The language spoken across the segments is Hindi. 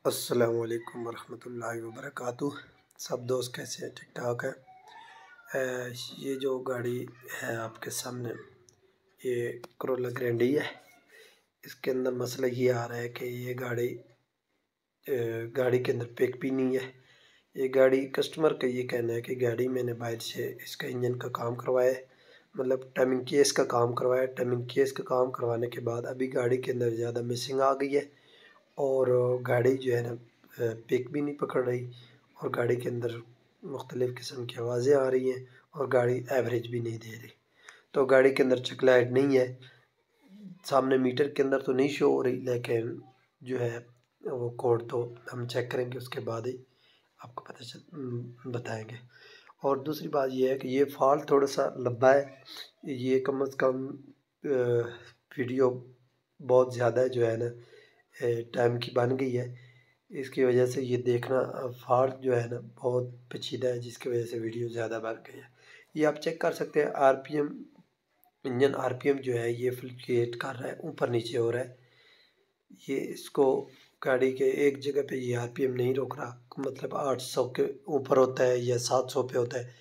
अस्सलामु अलैकुम वरहमतुल्लाहि वबरकातुह। सब दोस्त कैसे हैं? ठीक ठाक है। ये जो गाड़ी है आपके सामने, ये करोला ग्रैंडी है। इसके अंदर मसला ये आ रहा है कि ये गाड़ी के अंदर पिक भी नहीं है। ये गाड़ी कस्टमर का ये कहना है कि गाड़ी मैंने बाहर से इसका इंजन का काम करवाया है, मतलब टाइमिंग केस का काम करवाया। टाइमिंग केस का काम करवाने के बाद अभी गाड़ी के अंदर ज़्यादा मिसिंग आ गई है और गाड़ी जो है ना पिक भी नहीं पकड़ रही और गाड़ी के अंदर मुख्तलिफ़ किस्म की आवाज़ें आ रही हैं और गाड़ी एवरेज भी नहीं दे रही। तो गाड़ी के अंदर चेक लाइट नहीं है, सामने मीटर के अंदर तो नहीं शो हो रही, लेकिन जो है वो कोड तो हम चेक करेंगे, उसके बाद ही आपको बताएंगे। और दूसरी बात ये है कि ये फॉल्ट थोड़ा सा लंबा है, ये कम अज़ कम वीडियो बहुत ज़्यादा जो है ना टाइम की बन गई है। इसकी वजह से ये देखना फॉल्ट जो है ना बहुत पेचीदा है, जिसकी वजह से वीडियो ज़्यादा बन गई है। ये आप चेक कर सकते हैं, आरपीएम इंजन आरपीएम जो है ये फ्लक्चुएट कर रहा है, ऊपर नीचे हो रहा है। ये इसको गाड़ी के एक जगह पे ये आरपीएम नहीं रोक रहा, मतलब 800 के ऊपर होता है या 700 पे होता है,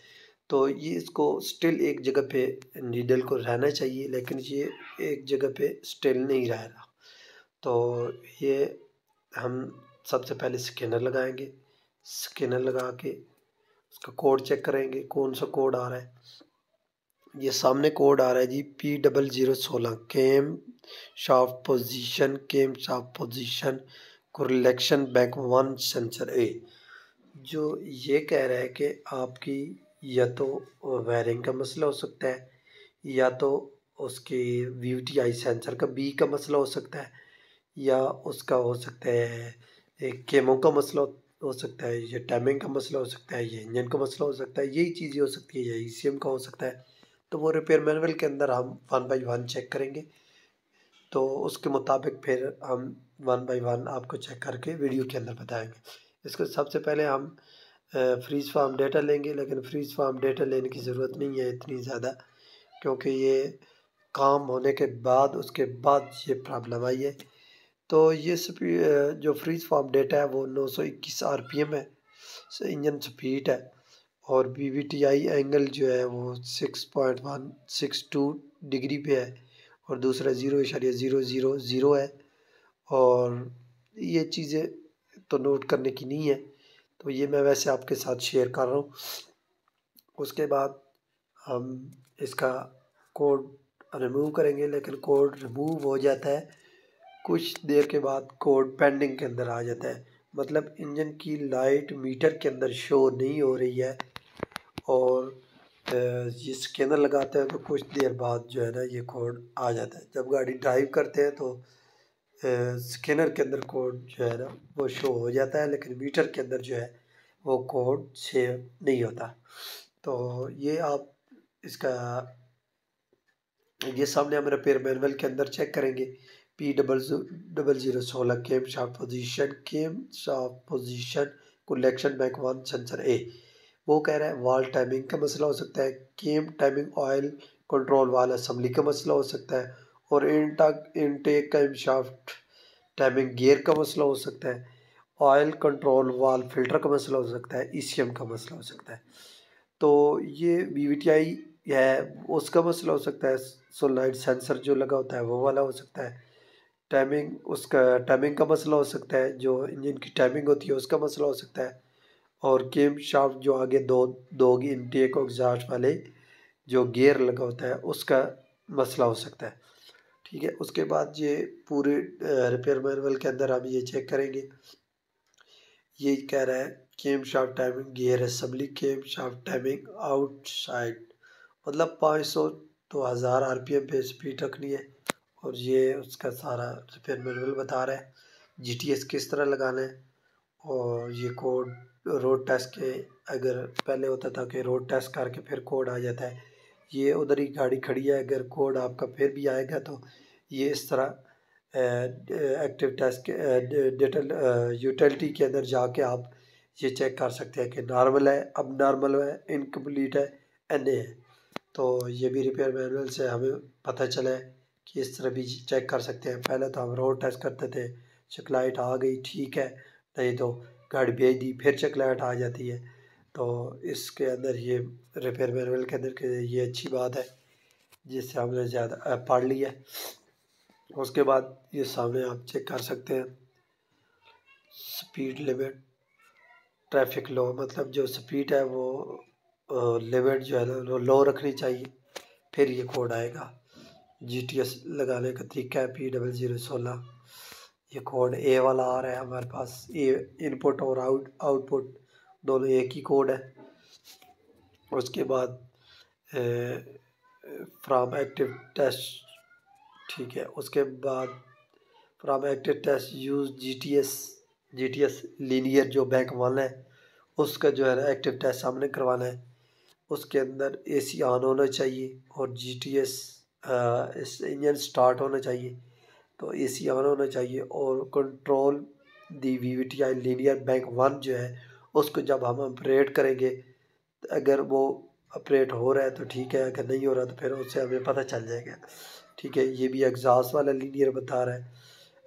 तो ये इसको स्टिल एक जगह पे नीडल को रहना चाहिए, लेकिन ये एक जगह पे स्टिल नहीं रह रहा। तो ये हम सबसे पहले स्कैनर लगाएंगे, स्कैनर लगा के उसका कोड चेक करेंगे कौन सा कोड आ रहा है। ये सामने कोड आ रहा है जी P0016 camshaft position कोरिलेक्शन back 1 sensor ए। जो ये कह रहा है कि आपकी या तो वायरिंग का मसला हो सकता है, या तो उसकी VTI सेंसर का बी का मसला हो सकता है, या उसका हो सकता है एक केमो का मसला हो सकता है, ये टाइमिंग का मसला हो सकता है, ये इंजन का मसला हो सकता है, यही चीज़ें हो सकती है, या ECM का हो सकता है। तो वो रिपेयर मैनुअल के अंदर हम 1 बाई 1 चेक करेंगे, तो उसके मुताबिक फिर हम 1 बाई 1 आपको चेक करके वीडियो के अंदर बताएंगे। इसको सबसे पहले हम फ्रीज फार्म डेटा लेंगे, लेकिन फ्रीज फार्म डेटा लेने की ज़रूरत नहीं है इतनी ज़्यादा, क्योंकि ये काम होने के बाद उसके बाद ये प्रॉब्लम आई है। तो ये जो फ्रीज फार्म डेटा है वो 921 RPM है, इंजन स्पीड है, और VVTI एंगल जो है वो 6.162 डिग्री पे है, और दूसरा 0.000 है। और ये चीज़ें तो नोट करने की नहीं है, तो ये मैं वैसे आपके साथ शेयर कर रहा हूँ। उसके बाद हम इसका कोड रिमूव करेंगे, लेकिन कोड रिमूव हो जाता है, कुछ देर के बाद कोड पेंडिंग के अंदर आ जाता है, मतलब इंजन की लाइट मीटर के अंदर शो नहीं हो रही है। और ये स्कैनर लगाते हैं तो कुछ देर बाद जो है ना ये कोड आ जाता है। जब गाड़ी ड्राइव करते हैं तो स्कैनर के अंदर कोड जो है ना वो शो हो जाता है, लेकिन मीटर के अंदर जो है वो कोड सेव नहीं होता। तो ये आप इसका ये सामने हम रिपेयर मैनुअल के अंदर चेक करेंगे। P0016 camshaft position collection bank 1 sensor A. वो कह रहा है वाल टाइमिंग का मसला हो सकता है, cam timing oil control valve assembly का मसला हो सकता है, और intake camshaft timing gear का मसला हो सकता है, ऑयल कंट्रोल वाल फिल्टर का मसला हो सकता है, ECM का मसला हो सकता है। तो ये VVTI है उसका मसला हो सकता है, सोलनॉइड सेंसर जो लगा होता है वो वाला हो सकता है, टाइमिंग का मसला हो सकता है, जो इंजन की टाइमिंग होती है उसका मसला हो सकता है, और केम शाफ्ट जो आगे दो इनटेक और एग्जॉस्ट वाले जो गियर लगा होता है उसका मसला हो सकता है। ठीक है, उसके बाद ये पूरे रिपेयर मैनुअल के अंदर हम ये चेक करेंगे। ये कह रहा है केम शाफ्ट टाइमिंग गियर असेंबली केम शाफ्ट टाइमिंग आउटसाइड, मतलब 500 तो 1000 RPM पे स्पीड रखनी है, और ये उसका सारा रिपेयर मैनुअल बता रहा है GTS किस तरह लगाना है। और ये कोड रोड टेस्ट के, अगर पहले होता था कि रोड टेस्ट करके फिर कोड आ जाता है, ये उधर ही गाड़ी खड़ी है, अगर कोड आपका फिर भी आएगा तो ये इस तरह एक्टिव टेस्ट के डिटेल यूटिलिटी के अंदर जाके आप ये चेक कर सकते हैं कि नॉर्मल है, अब नॉर्मल है, इनकम्प्लीट है, NA है। तो ये भी रिपेयर मैनुअल से हमें पता चला है कि इस तरह भी चेक कर सकते हैं। पहले तो हम रोड टेस्ट करते थे, चेक लाइट आ गई ठीक है, नहीं तो गाड़ी भेज दी फिर चेक लाइट आ जाती है। तो इसके अंदर ये रिपेयर मैनुअल के अंदर ये अच्छी बात है जिससे हमने ज़्यादा पढ़ लिया है। उसके बाद ये सामने आप चेक कर सकते हैं स्पीड लिमिट ट्रैफिक लो, मतलब जो स्पीड है वो लिमिट जो है ना लो रखनी चाहिए। फिर ये कोड आएगा GTS लगाने का तरीका है P0016। ये कोड ए वाला आ रहा है हमारे पास, ए इनपुट और आउटपुट दोनों एक ही कोड है। उसके बाद फ्रॉम एक्टिव टेस्ट, ठीक है। उसके बाद from active test use GTS linear जो बैंक वाला है उसका जो है ना एक्टिव टेस्ट हमने करवाना है। उसके अंदर AC ऑन होना चाहिए और GTS इस इंजन स्टार्ट होना चाहिए, तो AC ऑन होना चाहिए। और कंट्रोल दी VVTI लीनियर बैंक 1 जो है उसको जब हम ऑपरेट करेंगे, अगर वो ऑपरेट हो रहा है तो ठीक है, अगर नहीं हो रहा तो फिर उससे हमें पता चल जाएगा, ठीक है। ये भी एग्जॉस्ट वाला लीनियर बता रहा है,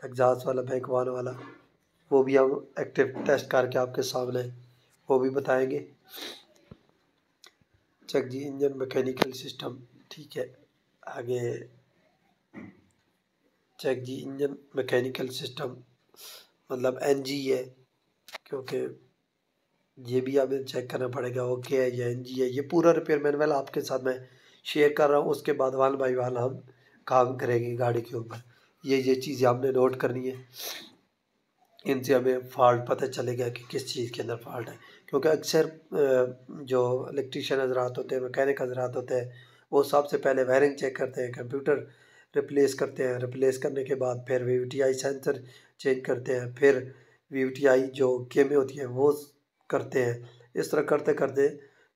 एग्जॉस्ट वाला बैंक 1 वाला, वो भी हम एक्टिव टेस्ट करके आपके सामने वो भी बताएंगे। चेक जी इंजन मैकेनिकल सिस्टम, ठीक है। आगे चेक जी इंजन मैकेनिकल सिस्टम मतलब NG है, क्योंकि ये भी हमें चेक करना पड़ेगा ओके है या NG है। ये पूरा रिपेयर मैनुअल आपके साथ मैं शेयर कर रहा हूँ, उसके बाद वन बाई वन हम काम करेंगे गाड़ी के ऊपर। ये चीज़ें आपने नोट करनी है, इनसे हमें फॉल्ट पता चलेगा कि किस चीज़ के अंदर फॉल्ट है। क्योंकि अक्सर जो इलेक्ट्रीशियन हजरात होते हैं, मैकेनिक हजरात होते हैं, वो सबसे पहले वायरिंग चेक करते हैं, कंप्यूटर रिप्लेस करते हैं, रिप्लेस करने के बाद फिर VVTI सेंसर चेंज करते हैं, फिर VVTI जो गेमें होती हैं वो करते हैं। इस तरह करते करते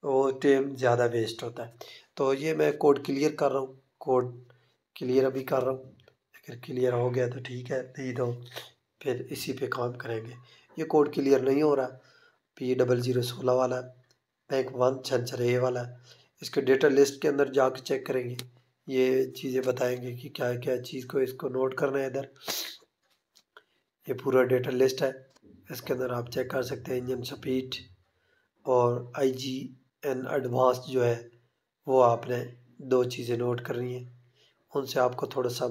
वो टाइम ज़्यादा वेस्ट होता है। तो ये मैं कोड क्लियर कर रहा हूँ, कोड क्लियर अभी कर रहा हूँ। अगर क्लियर हो गया तो ठीक है, नहीं तो फिर इसी पे काम करेंगे। ये कोड क्लियर नहीं हो रहा, P0016 वाला बैंक 1 सेंसर A वाला, इसके डेटा लिस्ट के अंदर जाके चेक करेंगे। ये चीज़ें बताएंगे कि क्या क्या चीज़ को इसको नोट करना है। इधर ये पूरा डेटा लिस्ट है, इसके अंदर आप चेक कर सकते हैं इंजन स्पीड और IGN एडवांस जो है वो आपने दो चीज़ें नोट करनी है, उनसे आपको थोड़ा सा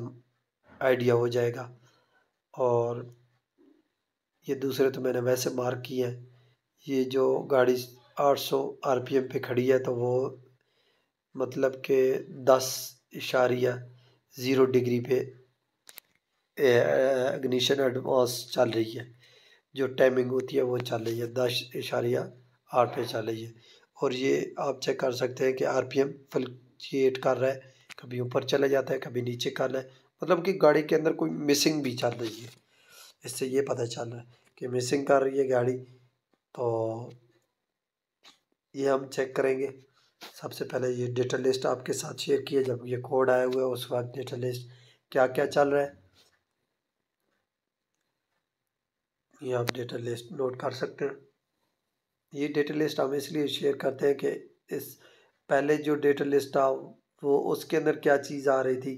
आइडिया हो जाएगा। और ये दूसरे तो मैंने वैसे मार्क किए हैं। ये जो गाड़ी 800 RPM पे खड़ी है तो वो मतलब कि 10.0 पे इग्निशन एडवांस चल रही है, जो टाइमिंग होती है वो चल रही है 10.8 पे चल रही है। और ये आप चेक कर सकते हैं कि RPM फ्लक्चुएट कर रहा है, कभी ऊपर चला जाता है कभी नीचे कर रहा है, मतलब कि गाड़ी के अंदर कोई मिसिंग भी चल रही है। इससे ये पता चल रहा है कि मिसिंग कर रही है गाड़ी, तो ये हम चेक करेंगे। सबसे पहले ये डेटा लिस्ट आपके साथ शेयर किया, जब ये कोड आया हुआ है उस वक्त डेटा लिस्ट क्या क्या चल रहा है ये आप डेटा लिस्ट नोट कर सकते हैं। ये डेटा लिस्ट हम इसलिए शेयर करते हैं कि इस पहले जो डेटा लिस्ट था वो उसके अंदर क्या चीज़ आ रही थी,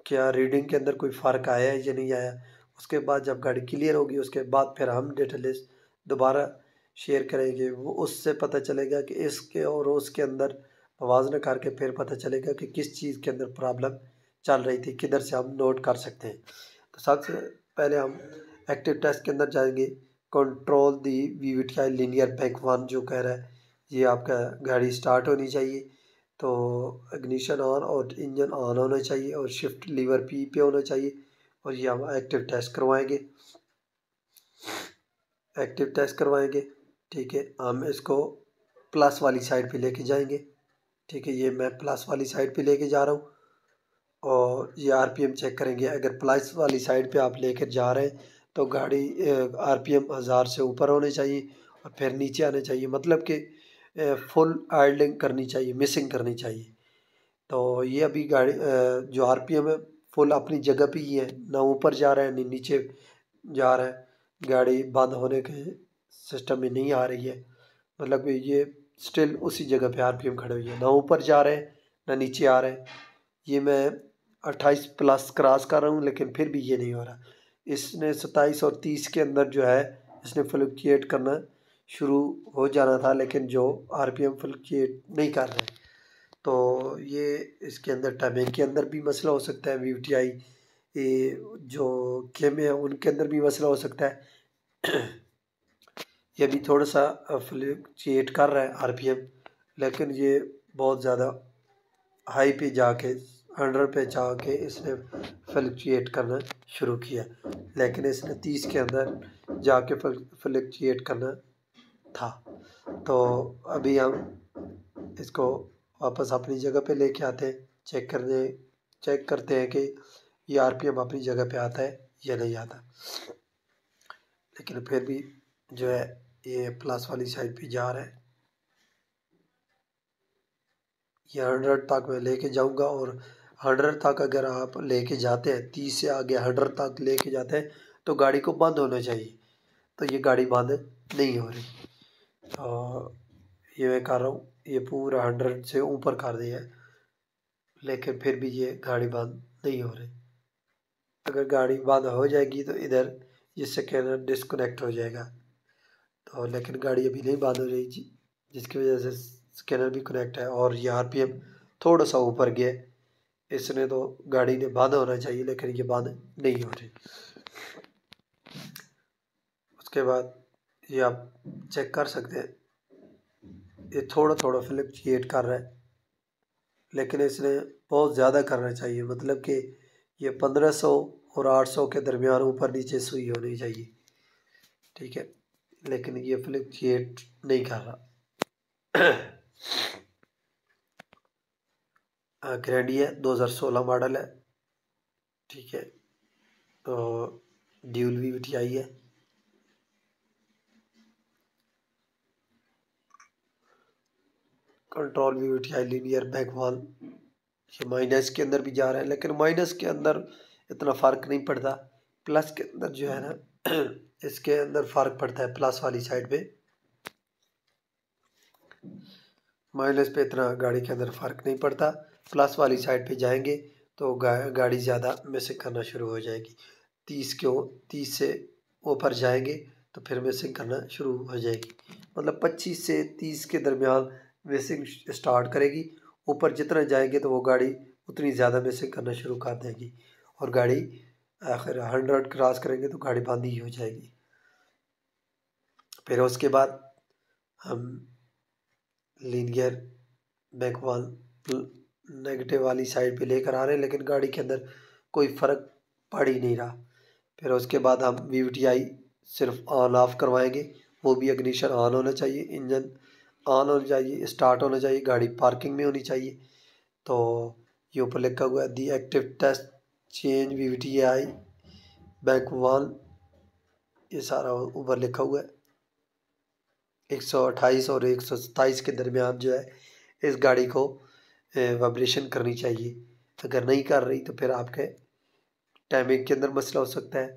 क्या रीडिंग के अंदर कोई फ़र्क आया है या नहीं आया। उसके बाद जब गाड़ी क्लियर होगी उसके बाद फिर हम डेटा लिस्ट दोबारा शेयर करेंगे, वो उससे पता चलेगा कि इसके और उसके अंदर मवाजना करके फिर पता चलेगा कि किस चीज़ के अंदर प्रॉब्लम चल रही थी, किधर से हम नोट कर सकते हैं। तो सबसे पहले हम एक्टिव टेस्ट के अंदर जाएंगे। कंट्रोल दी VVTI लीनियर बैंक 1 जो कह रहा है ये आपका गाड़ी स्टार्ट होनी चाहिए, तो इग्निशन ऑन और इंजन ऑन होना चाहिए और शिफ्ट लीवर P पे होना चाहिए। और ये हम एक्टिव टेस्ट करवाएंगे, एक्टिव टेस्ट करवाएंगे, ठीक है। हम इसको प्लस वाली साइड पे लेके जाएंगे, ठीक है। ये मैं प्लस वाली साइड पे लेके जा रहा हूँ और ये RPM चेक करेंगे। अगर प्लस वाली साइड पे आप लेकर जा रहे हैं तो गाड़ी RPM 1000 से ऊपर होने चाहिए और फिर नीचे आने चाहिए, मतलब कि फुल आइडलिंग करनी चाहिए, मिसिंग करनी चाहिए। तो ये अभी गाड़ी जो RPM है फुल अपनी जगह पे ही है, ना ऊपर जा रहा है ना नीचे जा रहा है, गाड़ी बंद होने के सिस्टम में नहीं आ रही है, मतलब कि ये स्टिल उसी जगह पे RPM खड़े हुई है, ना ऊपर जा रहे हैं ना नीचे आ रहे हैं। ये मैं 28 प्लस क्रॉस कर रहा हूँ लेकिन फिर भी ये नहीं हो रहा। इसने 27 और 30 के अंदर जो है इसने फ्लक्चुएट करना शुरू हो जाना था, लेकिन जो आरपीएम फ्लक्चुएट नहीं कर रहे। तो ये इसके अंदर टाइमिंग के अंदर भी मसला हो सकता है, वीवीटीआई जो केम है उनके अंदर भी मसला हो सकता है। ये भी थोड़ा सा फ्लक्चुएट कर रहा है आरपीएम, लेकिन ये बहुत ज़्यादा हाई पे जाके 100 पे जाके इसने फ्लक्चुएट करना शुरू किया, लेकिन इसने 30 के अंदर जाके फ्लक्चुएट करना था। तो अभी हम इसको वापस अपनी जगह पे लेके आते हैं, चेक करते हैं कि ये आरपीएम अपनी जगह पे आता है या नहीं आता। लेकिन फिर भी जो है ये प्लस वाली साइड पे जा रहा है। ये 100 तक मैं लेके जाऊंगा, और 100 तक अगर आप लेके जाते हैं, 30 से आगे 100 तक लेके जाते हैं तो गाड़ी को बंद होना चाहिए। तो ये गाड़ी बंद नहीं हो रही, और ये मैं कर रहा हूँ, ये पूरा 100 से ऊपर कर दिया है, लेकिन फिर भी ये गाड़ी बंद नहीं हो रही। अगर गाड़ी बंद हो जाएगी तो इधर ये स्कैनर डिस्कनेक्ट हो जाएगा। तो लेकिन गाड़ी अभी नहीं बंद हो रही जी, जिसकी वजह से स्कैनर भी कनेक्ट है, और ये आरपीएम थोड़ा सा ऊपर गया। इसने तो गाड़ी ने बंद होना चाहिए, लेकिन ये बंद नहीं हो रही। उसके बाद ये आप चेक कर सकते हैं, ये थोड़ा थोड़ा फ्लक्चुएट कर रहा है, लेकिन इसने बहुत ज़्यादा करना चाहिए। मतलब कि ये 1500 और 800 के दरमियान ऊपर नीचे सुई होनी चाहिए, ठीक है, लेकिन ये फ्लक्चुएट नहीं कर रहा। ग्रैंडी है, 2016 मॉडल है, ठीक है। तो ड्यूल वीवीटीआई है। कंट्रोल वीवीटीआई लीनियर बैंक 1, ये माइनस के अंदर भी जा रहा है, लेकिन माइनस के अंदर इतना फ़र्क नहीं पड़ता। प्लस के अंदर जो है ना इसके अंदर फ़र्क पड़ता है, प्लस वाली साइड पे। माइनस पे इतना गाड़ी के अंदर फ़र्क नहीं पड़ता, प्लस वाली साइड पे जाएंगे तो गाड़ी ज़्यादा मिसिंग करना शुरू हो जाएगी। 30 से ऊपर जाएंगे तो फिर मिसिंग करना शुरू हो जाएगी। मतलब 25 से 30 के दरमियान मिसिंग स्टार्ट करेगी। ऊपर जितना जाएंगे तो वो गाड़ी उतनी ज़्यादा मिसिंग करना शुरू कर देगी, और गाड़ी आखिर 100 क्रॉस करेंगे तो गाड़ी बंद ही हो जाएगी। फिर उसके बाद हम लीनियर बैक 1 नेगेटिव वाली साइड पे लेकर आ रहे हैं, लेकिन गाड़ी के अंदर कोई फ़र्क पड़ ही नहीं रहा। फिर उसके बाद हम वीवीटीआई सिर्फ ऑन ऑफ करवाएंगे, वो भी इग्निशन ऑन होना चाहिए, इंजन ऑन होना चाहिए, स्टार्ट होना चाहिए, गाड़ी पार्किंग में होनी चाहिए। तो ये ऊपर लिखा हुआ है दी active taste change VVTI bank 1, ये सारा ऊपर लिखा हुआ है। 128 और 127 के दरमियान जो है इस गाड़ी को वाइब्रेशन करनी चाहिए। अगर नहीं कर रही तो फिर आपके टाइमिंग के अंदर मसला हो सकता है,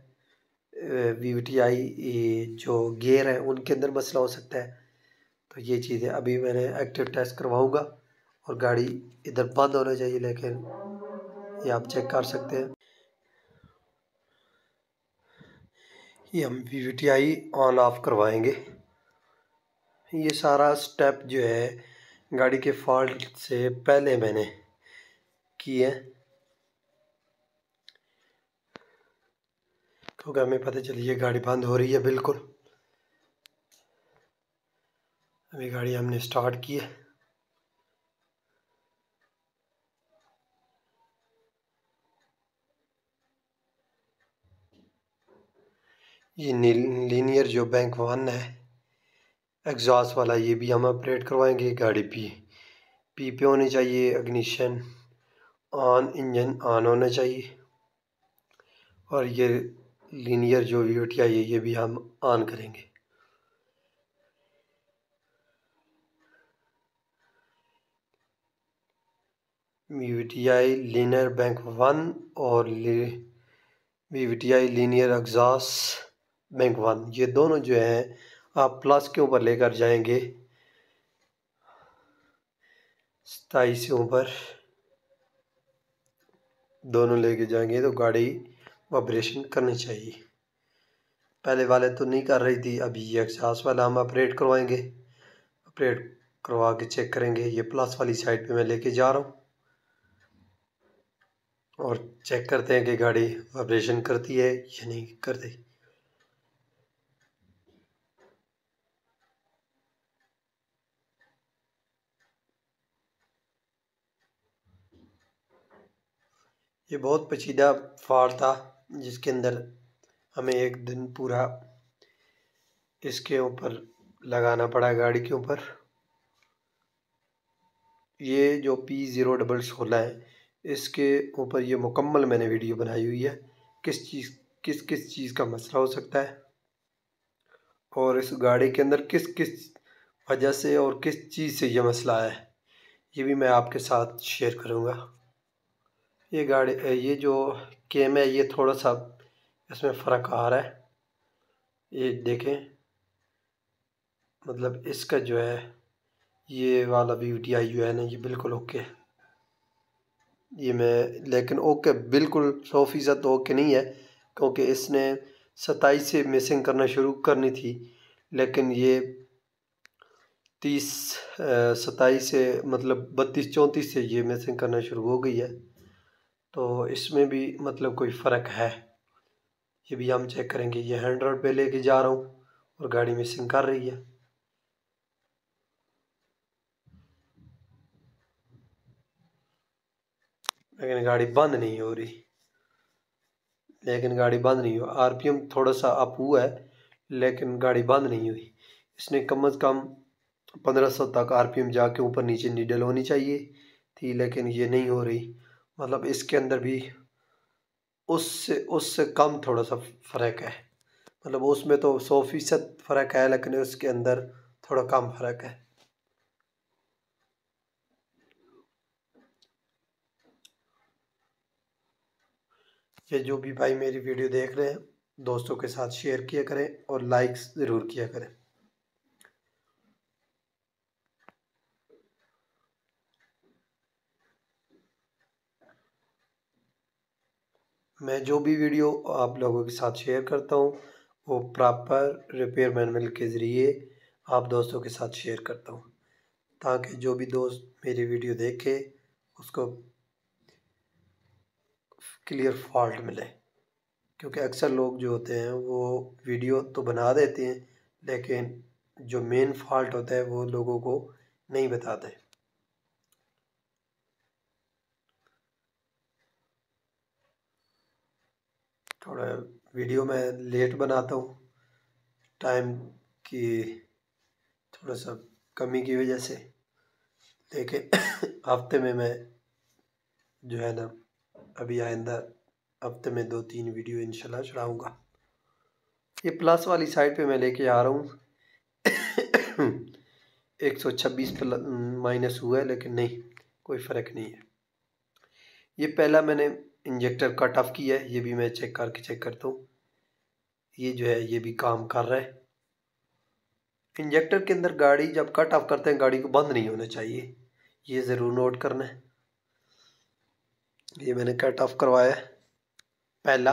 वीवीटीआई जो गियर है उनके अंदर मसला हो सकता है। तो ये चीज़ें अभी मैंने एक्टिव टेस्ट करवाऊँगा, और गाड़ी इधर बंद होना चाहिए, लेकिन ये आप चेक कर सकते हैं। ये हम वीवीटीआई ऑन ऑफ करवाएंगे। ये सारा स्टेप जो है गाड़ी के फॉल्ट से पहले मैंने किए, क्योंकि हमें पता चली ये गाड़ी बंद हो रही है बिल्कुल। अभी गाड़ी हमने स्टार्ट की है। ये लीनियर जो बैंक 1 है एग्जॉस्ट वाला, ये भी हम अपग्रेड करवाएंगे। गाड़ी पी पे होनी चाहिए, इग्निशन ऑन, इंजन ऑन होना चाहिए, और ये लीनियर जो वीवीटीआई है ये भी हम ऑन करेंगे। वीवीटीआई लीनियर बैंक 1 और वीवीटीआई लीनियर एग्जॉस्ट बैंक 1, ये दोनों जो हैं आप प्लस के ऊपर लेकर जाएंगे, 27 से ऊपर दोनों लेके जाएंगे तो गाड़ी वाइब्रेशन करनी चाहिए। पहले वाले तो नहीं कर रही थी। अभी ये एग्जॉस्ट वाला हम अपग्रेड करवाएंगे। अपग्रेड करवा के चेक करेंगे। ये प्लस वाली साइड पे मैं लेके जा रहा हूँ और चेक करते हैं कि गाड़ी वाइब्रेशन करती है या नहीं करती। ये बहुत पेचीदा फॉल्ट था जिसके अंदर हमें एक दिन पूरा इसके ऊपर लगाना पड़ा गाड़ी के ऊपर। ये जो P016 है इसके ऊपर ये मुकम्मल मैंने वीडियो बनाई हुई है किस किस चीज़ का मसला हो सकता है और इस गाड़ी के अंदर किस किस वजह से और किस चीज़ से ये मसला है, ये भी मैं आपके साथ शेयर करूँगा। ये गाड़ी ये जो केम है ये थोड़ा सा इसमें फ़र्क आ रहा है। ये देखें, मतलब इसका जो है ये वाला VVTi जो है ना ये बिल्कुल ओके है। ये मैं लेकिन ओके बिल्कुल 100% ओके नहीं है क्योंकि इसने 27 से मिसिंग करना शुरू करनी थी, लेकिन ये 27 से मतलब 32-34 से ये मिसिंग करना शुरू हो गई है। तो इसमें भी मतलब कोई फ़र्क है, ये भी हम चेक करेंगे। ये 100 पे लेके जा रहा हूँ और गाड़ी मिसिंग कर रही है। लेकिन गाड़ी बंद नहीं हो रही, RPM थोड़ा सा अप हुआ है लेकिन गाड़ी बंद नहीं हुई। इसने कम से कम 1500 तक RPM जाके ऊपर नीचे नीडल होनी चाहिए थी, लेकिन ये नहीं हो रही। मतलब इसके अंदर भी उससे कम थोड़ा सा फ़र्क है। मतलब उसमें तो 100% फ़र्क है लेकिन उसके अंदर थोड़ा कम फ़र्क है। ये जो भी भाई मेरी वीडियो देख रहे हैं दोस्तों के साथ शेयर किया करें और लाइक्स ज़रूर किया करें। मैं जो भी वीडियो आप लोगों के साथ शेयर करता हूँ वो प्रॉपर रिपेयर मैनुअल के ज़रिए आप दोस्तों के साथ शेयर करता हूँ ताकि जो भी दोस्त मेरी वीडियो देखे उसको क्लियर फॉल्ट मिले। क्योंकि अक्सर लोग जो होते हैं वो वीडियो तो बना देते हैं लेकिन जो मेन फॉल्ट होता है वो लोगों को नहीं बताते। थोड़ा वीडियो मैं लेट बनाता हूँ टाइम की थोड़ा सा कमी की वजह से, लेकिन हफ्ते में मैं जो है ना अभी आइंदा हफ्ते में 2-3 वीडियो इंशाल्लाह चढ़ाऊँगा। ये प्लस वाली साइड पे मैं लेके आ रहा हूँ 126 माइनस हुआ है लेकिन नहीं कोई फ़र्क नहीं है। ये पहला मैंने इंजेक्टर कट ऑफ किया है, ये भी मैं चेक करता हूँ। ये जो है ये भी काम कर रहा है। इंजेक्टर के अंदर गाड़ी जब कट ऑफ करते हैं गाड़ी को बंद नहीं होना चाहिए, ये ज़रूर नोट करना है। ये मैंने कट ऑफ करवाया है पहला।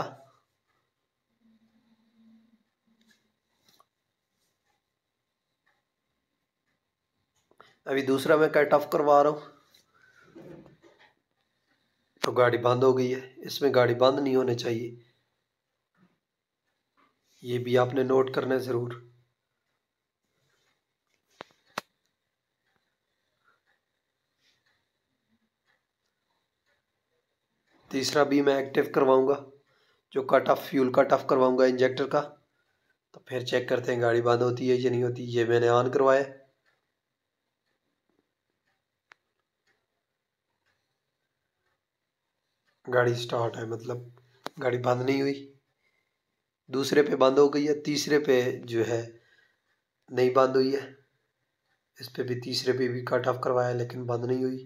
अभी दूसरा मैं कट ऑफ करवा रहा हूँ तो गाड़ी बंद हो गई है। इसमें गाड़ी बंद नहीं होनी चाहिए, ये भी आपने नोट करना है ज़रूर। तीसरा भी मैं एक्टिव करवाऊंगा, जो cut off fuel cut off करवाऊंगा इंजेक्टर का, तो फिर चेक करते हैं गाड़ी बंद होती है या नहीं होती। ये मैंने ऑन करवाया, गाड़ी स्टार्ट है, मतलब गाड़ी बंद नहीं हुई। दूसरे पे बंद हो गई है, तीसरे पे जो है नहीं बंद हुई है। इस पे भी तीसरे पे भी कट ऑफ करवाया लेकिन बंद नहीं हुई,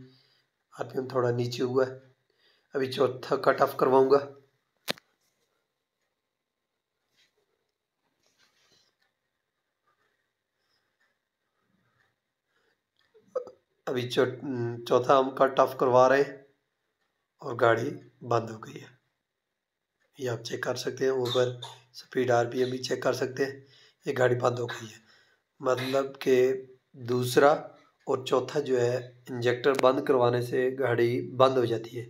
आरपीएम थोड़ा नीचे हुआ है। अभी चौथा कट ऑफ करवाऊंगा। अभी चौथा हम कट ऑफ करवा रहे हैं और गाड़ी बंद हो गई है। ये आप चेक कर सकते हैं। ऊपर स्पीड RPM भी चेक कर सकते हैं। ये गाड़ी बंद हो गई है, मतलब कि दूसरा और चौथा जो है इंजेक्टर बंद करवाने से गाड़ी बंद हो जाती है।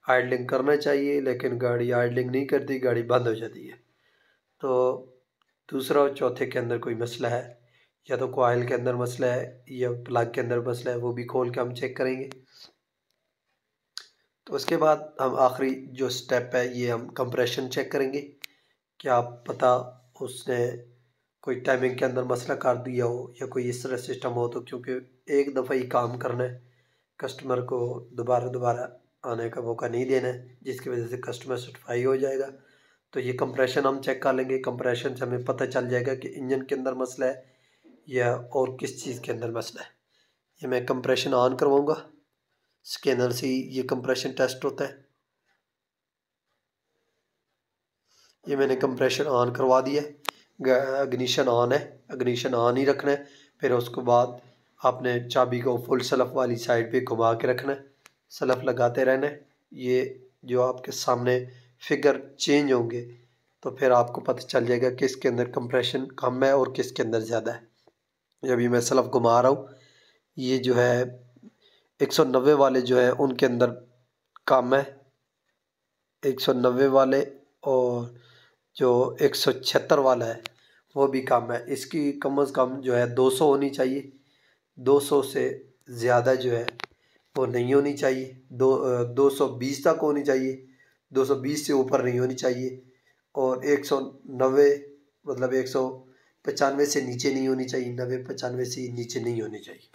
आइडलिंग करना चाहिए लेकिन गाड़ी आइडलिंग नहीं करती, गाड़ी बंद हो जाती है। तो दूसरा और चौथे के अंदर कोई मसला है, या तो कॉइल के अंदर मसला है या प्लग के अंदर मसला है, वो भी खोल के हम चेक करेंगे। तो उसके बाद हम आखिरी जो स्टेप है ये हम कंप्रेशन चेक करेंगे। क्या पता उसने कोई टाइमिंग के अंदर मसला कर दिया हो या कोई इस तरह सिस्टम हो, तो क्योंकि एक दफ़ा ही काम करना है, कस्टमर को दोबारा दोबारा आने का मौका नहीं देना है, जिसकी वजह से कस्टमर सेटिस्फाई हो जाएगा। तो ये कंप्रेशन हम चेक कर लेंगे। कंप्रेशन से हमें पता चल जाएगा कि इंजन के अंदर मसला है या और किस चीज़ के अंदर मसला है। ये मैं कंप्रेशन ऑन करवाऊँगा, स्कैनर से ये कंप्रेशन टेस्ट होता है। ये मैंने कंप्रेशन ऑन करवा दिया है, इग्निशन ऑन है, इग्निशन ऑन ही रखना है। फिर उसके बाद आपने चाबी को फुल सलफ वाली साइड पे घुमा के रखना है, सलफ लगाते रहना है। ये जो आपके सामने फिगर चेंज होंगे तो फिर आपको पता चल जाएगा कि इसके अंदर कंप्रेशन कम है और किसके अंदर ज़्यादा है। अभी मैं सलफ घुमा रहा हूँ, ये जो है 190 वाले जो है उनके अंदर कम है 190 वाले, और जो 176 वाला है वो भी कम है। इसकी कम से कम जो है 200 होनी चाहिए, 200 से ज़्यादा जो है वो नहीं होनी चाहिए। 220 तक होनी चाहिए, 220 से ऊपर नहीं होनी चाहिए। और 190 मतलब 195 से नीचे नहीं होनी चाहिए, 90-95 से नीचे नहीं होनी चाहिए।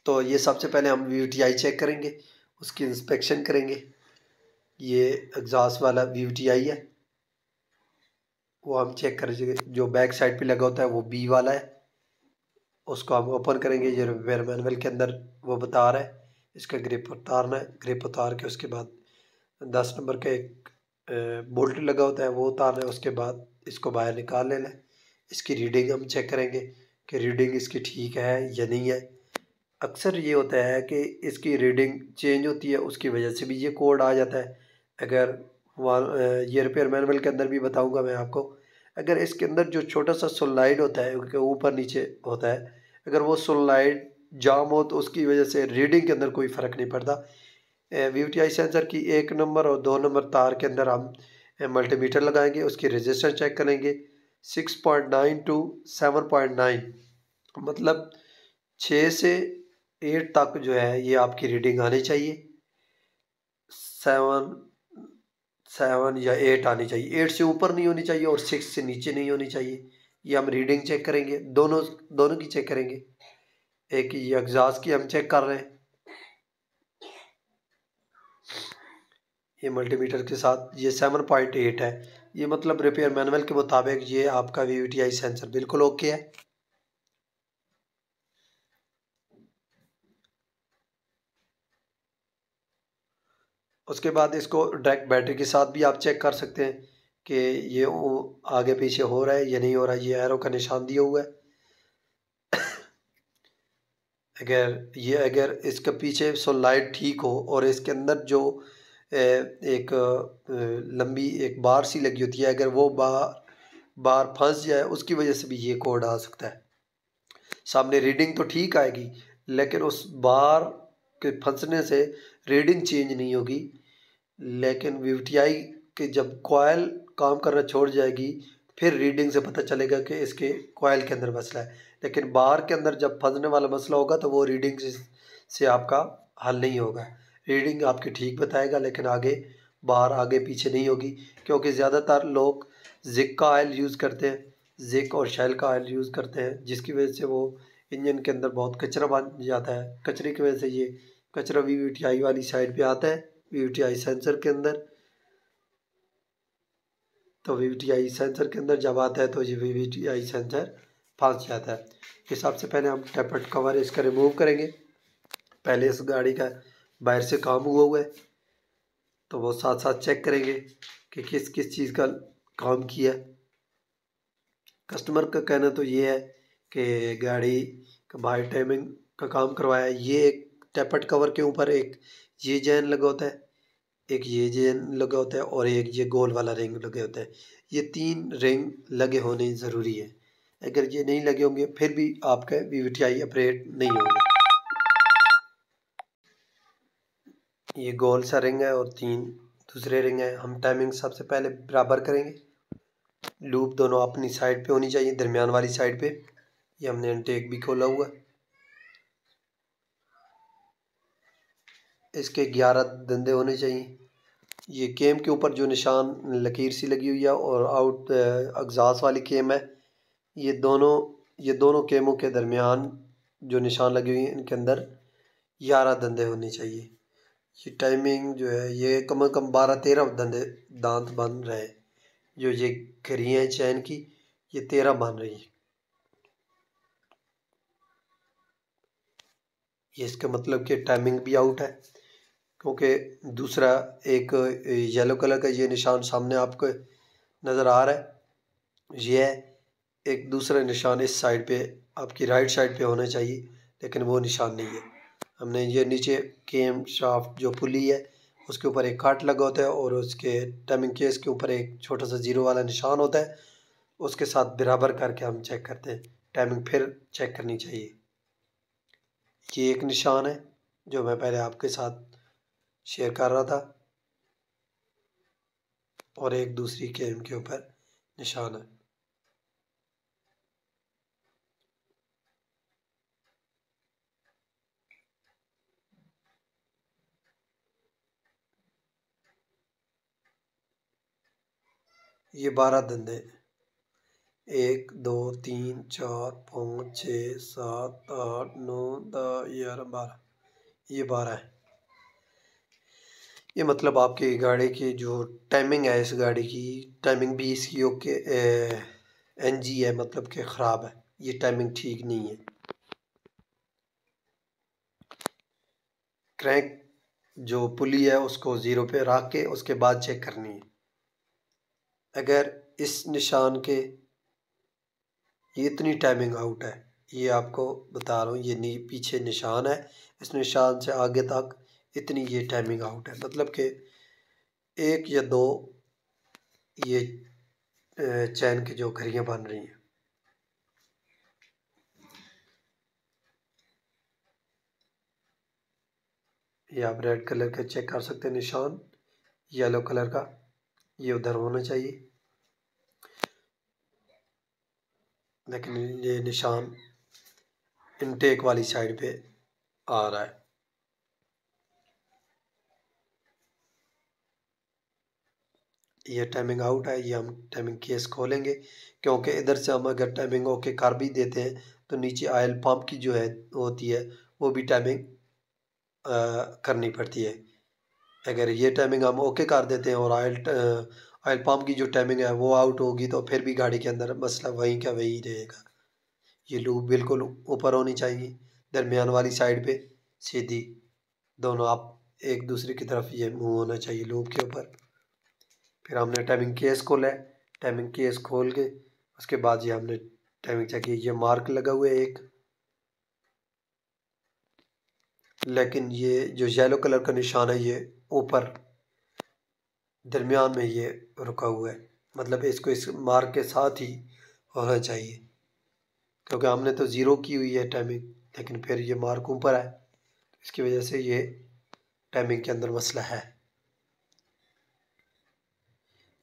तो ये सबसे पहले हम VVTi चेक करेंगे, उसकी इंस्पेक्शन करेंगे। ये एग्जॉस्ट वाला VVTi है, वो हम चेक करेंगे। जो बैक साइड पे लगा होता है वो B वाला है, उसको हम ओपन करेंगे। ये रिपेयर मैनुअल के अंदर वो बता रहा है। इसका ग्रिप उतारना है, ग्रिप उतार के उसके बाद 10 नंबर का एक बोल्ट लगा होता है वो उतारना है। उसके बाद इसको बाहर निकाल लेना है। इसकी रीडिंग हम चेक करेंगे कि रीडिंग इसकी ठीक है या नहीं है। अक्सर ये होता है कि इसकी रीडिंग चेंज होती है, उसकी वजह से भी ये कोड आ जाता है। अगर ये रिपेयर मैनुअल के अंदर भी बताऊंगा मैं आपको। अगर इसके अंदर जो छोटा सा सोलनाइड होता है उसके ऊपर नीचे होता है, अगर वो सोलनाइड जाम हो तो उसकी वजह से रीडिंग के अंदर कोई फ़र्क नहीं पड़ता। VVTi सेंसर की 1 नंबर और 2 नंबर तार के अंदर हम मल्टीमीटर लगाएंगे, उसकी रेजिस्टेंस चेक करेंगे। 6.9 टू 7.9 मतलब 6 से 8 तक जो है ये आपकी रीडिंग आनी चाहिए। 7 या 8 आनी चाहिए, 8 से ऊपर नहीं होनी चाहिए और 6 से नीचे नहीं होनी चाहिए। ये हम रीडिंग चेक करेंगे, दोनों दोनों की चेक करेंगे। एक ये एग्जॉस्ट की हम चेक कर रहे हैं, ये मल्टीमीटर के साथ ये 7.8 है। ये मतलब रिपेयर मैनुअल के मुताबिक ये आपका VVTi सेंसर बिल्कुल ओके है। उसके बाद इसको डायरेक्ट बैटरी के साथ भी आप चेक कर सकते हैं कि ये आगे पीछे हो रहा है या नहीं हो रहा है। ये एरो का निशान दिया हुआ है। अगर इसके पीछे सोलनाइड ठीक हो और इसके अंदर जो एक लंबी एक बार सी लगी होती है, अगर वो बार फंस जाए उसकी वजह से भी ये कोड आ सकता है। सामने रीडिंग तो ठीक आएगी लेकिन उस बार के फंसने से रीडिंग चेंज नहीं होगी। लेकिन VVTi के जब कॉयल काम करना छोड़ जाएगी फिर रीडिंग से पता चलेगा कि इसके कॉयल के अंदर मसला है। लेकिन बार के अंदर जब फंसने वाला मसला होगा तो वो रीडिंग से आपका हल नहीं होगा। रीडिंग आपकी ठीक बताएगा लेकिन आगे बार आगे पीछे नहीं होगी, क्योंकि ज़्यादातर लोग जिक का ऑयल यूज़ करते हैं, जिक और शेल का ऑयल यूज़ करते हैं, जिसकी वजह से वो इंजन के अंदर बहुत कचरा बन जाता है। कचरे की वजह से ये कचरा VVTi वाली साइड पे आता है, VVTi सेंसर के अंदर। तो VVTi सेंसर के अंदर जब आता है तो ये VVTi सेंसर फंस जाता है। ये सबसे पहले हम टेपर्ड कवर इसका रिमूव करेंगे। पहले इस गाड़ी का बाहर से काम हुआ है तो वो साथ साथ चेक करेंगे कि किस किस चीज़ का काम किया। कस्टमर का कहना तो ये है कि गाड़ी का बाहर टाइमिंग का काम करवाया। ये एक टेपर्ड कवर के ऊपर एक ये जैन लगा होता है, एक ये लगा होता है और एक ये गोल वाला रिंग लगे होता है। ये 3 रिंग लगे होने ज़रूरी है। अगर ये नहीं लगे होंगे फिर भी आपका वीवीटीआई ऑपरेट नहीं होगा। ये गोल सा रिंग है और 3 दूसरे रिंग है। हम टाइमिंग सबसे पहले बराबर करेंगे। लूप दोनों अपनी साइड पे होनी चाहिए, दरमियान वाली साइड पे। ये हमने इनटेक भी खोला हुआ है। इसके 11 धंधे होने चाहिए। ये केम के ऊपर जो निशान लकीर सी लगी हुई है और आउट एग्जॉस्ट वाली केम है, ये दोनों केमों के दरमियान जो निशान लगी हुई है इनके अंदर 11 धंधे होने चाहिए। ये टाइमिंग जो है ये कम से कम 12-13 धंधे दांत बन रहे हैं। जो ये घड़ी है चैन की, ये 13 बन रही है। ये इसका मतलब कि टाइमिंग भी आउट है, क्योंकि दूसरा एक येलो कलर का ये निशान सामने आपको नज़र आ रहा है। ये है एक दूसरा निशान इस साइड पे आपकी राइट साइड पे होना चाहिए, लेकिन वो निशान नहीं है। हमने ये नीचे केम शाफ्ट जो पुली है उसके ऊपर एक काट लगा होता है और उसके टाइमिंग केस के ऊपर एक छोटा सा जीरो वाला निशान होता है। उसके साथ बराबर करके हम चेक करते हैं। टाइमिंग फिर चेक करनी चाहिए। ये एक निशान है जो मैं पहले आपके साथ शेयर कर रहा था और एक दूसरी केम के ऊपर निशान है। ये 12 धंधे 1 2 3 4 5 6 7 8 9 10 11 12, ये 12 है। ये मतलब आपकी गाड़ी की जो टाइमिंग है, इस गाड़ी की टाइमिंग भी इसकी ओके एनजी है, मतलब कि ख़राब है। ये टाइमिंग ठीक नहीं है। क्रैंक जो पुली है उसको ज़ीरो पे रख के उसके बाद चेक करनी है। अगर इस निशान के ये इतनी टाइमिंग आउट है, ये आपको बता रहा हूँ, ये पीछे निशान है, इस निशान से आगे तक इतनी ये टाइमिंग आउट है। मतलब कि 1 या 2 ये चैन की जो घड़ियाँ बन रही हैं। ये आप रेड कलर का चेक कर सकते हैं निशान, येलो कलर का ये उधर होना चाहिए, लेकिन ये निशान इनटेक वाली साइड पे आ रहा है। ये टाइमिंग आउट है। ये हम टाइमिंग केस खोलेंगे, क्योंकि इधर से हम अगर टाइमिंग ओके कर भी देते हैं तो नीचे ऑयल पंप की जो है होती है वो भी टाइमिंग करनी पड़ती है। अगर ये टाइमिंग हम ओके कर देते हैं और ऑयल पंप की जो टाइमिंग है वो आउट होगी तो फिर भी गाड़ी के अंदर मसला वहीं का वही रहेगा। ये लूप बिल्कुल ऊपर होनी चाहिए, दरमियान वाली साइड पे सीधी, दोनों आप एक दूसरे की तरफ ये मुंह होना चाहिए लूप के ऊपर। फिर हमने टाइमिंग केस खोला है। टाइमिंग केस खोल के उसके बाद ये हमने टाइमिंग चेक की। ये मार्क लगा हुआ है एक, लेकिन ये जो येलो कलर का निशान है ये ऊपर दरमियान में ये रुका हुआ है। मतलब इसको इस मार्क के साथ ही होना चाहिए, क्योंकि हमने तो ज़ीरो की हुई है टाइमिंग, लेकिन फिर ये मार्क ऊपर है, इसकी वजह से ये टाइमिंग के अंदर मसला है।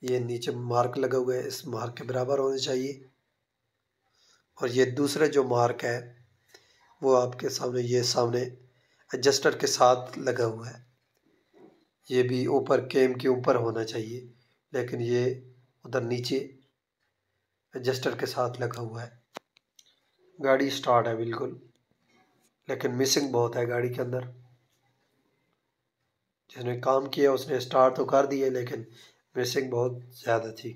ये नीचे मार्क लगा हुआ है, इस मार्क के बराबर होना चाहिए। और ये दूसरा जो मार्क है वो आपके सामने ये सामने एडजस्टर के साथ लगा हुआ है। ये भी ऊपर केम के ऊपर होना चाहिए, लेकिन ये उधर नीचे एडजस्टर के साथ लगा हुआ है। गाड़ी स्टार्ट है बिल्कुल, लेकिन मिसिंग बहुत है गाड़ी के अंदर। जिसने काम किया उसने स्टार्ट तो कर दिया, लेकिन मिसिंग बहुत ज़्यादा थी।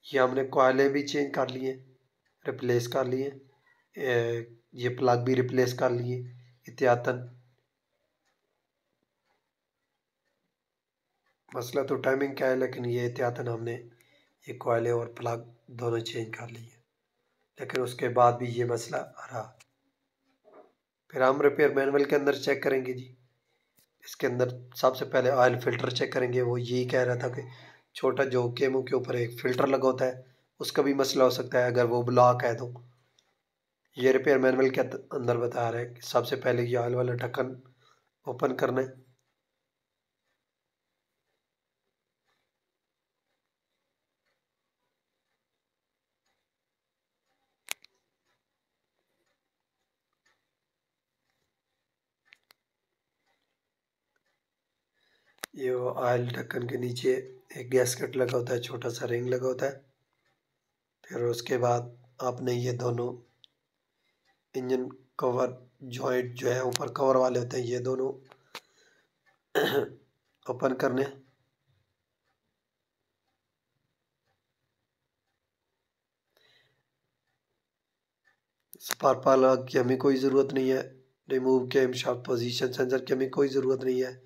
ये हमने कॉयलें भी चेंज कर लिए, रिप्लेस कर लिए, ये प्लग भी रिप्लेस कर लिए एहतियातन। मसला तो टाइमिंग का है, लेकिन ये एहतियातन हमने ये कॉयलें और प्लग दोनों चेंज कर लिए, लेकिन उसके बाद भी ये मसला रहा। फिर हम रिपेयर मैनुअल के अंदर चेक करेंगे जी। इसके अंदर सबसे पहले ऑयल फ़िल्टर चेक करेंगे। वो यही कह रहा था कि छोटा जो केमो के ऊपर एक फ़िल्टर लगा होता है उसका भी मसला हो सकता है अगर वो ब्लॉक है तो। ये रिपेयर मैनुअल के अंदर बता रहा है कि सबसे पहले ये ऑयल वाला ढक्कन ओपन करना है। ये वो ऑयल ढक्कन के नीचे एक गैसकेट लगा होता है, छोटा सा रिंग लगा होता है। फिर उसके बाद आपने ये दोनों इंजन कवर जॉइंट जो है ऊपर कवर वाले होते हैं ये दोनों ओपन करने। स्पार्क प्लग की हमें कोई ज़रूरत नहीं है। रिमूव केम शाफ्ट पोजीशन सेंसर की हमें कोई ज़रूरत नहीं है।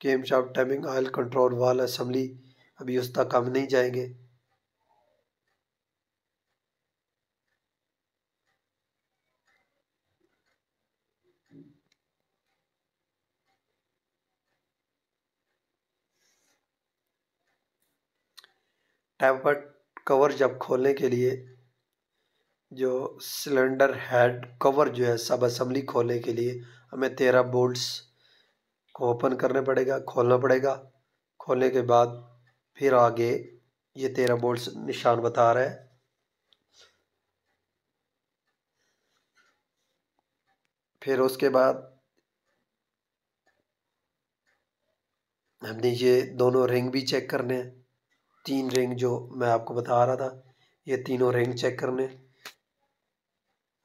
केम shaft timing oil control valve assembly अभी उस तक हम नहीं जाएंगे। टैपर कवर जब खोलने के लिए जो सिलेंडर हेड कवर जो है सब असेंबली खोलने के लिए हमें 13 बोल्ट्स को ओपन करने पड़ेगा, खोलना पड़ेगा। खोलने के बाद फिर आगे ये 13 बोल्ट्स निशान बता रहा है। फिर उसके बाद हमने ये दोनों रिंग भी चेक करने हैं। 3 रिंग जो मैं आपको बता रहा था ये तीनों रिंग चेक करने।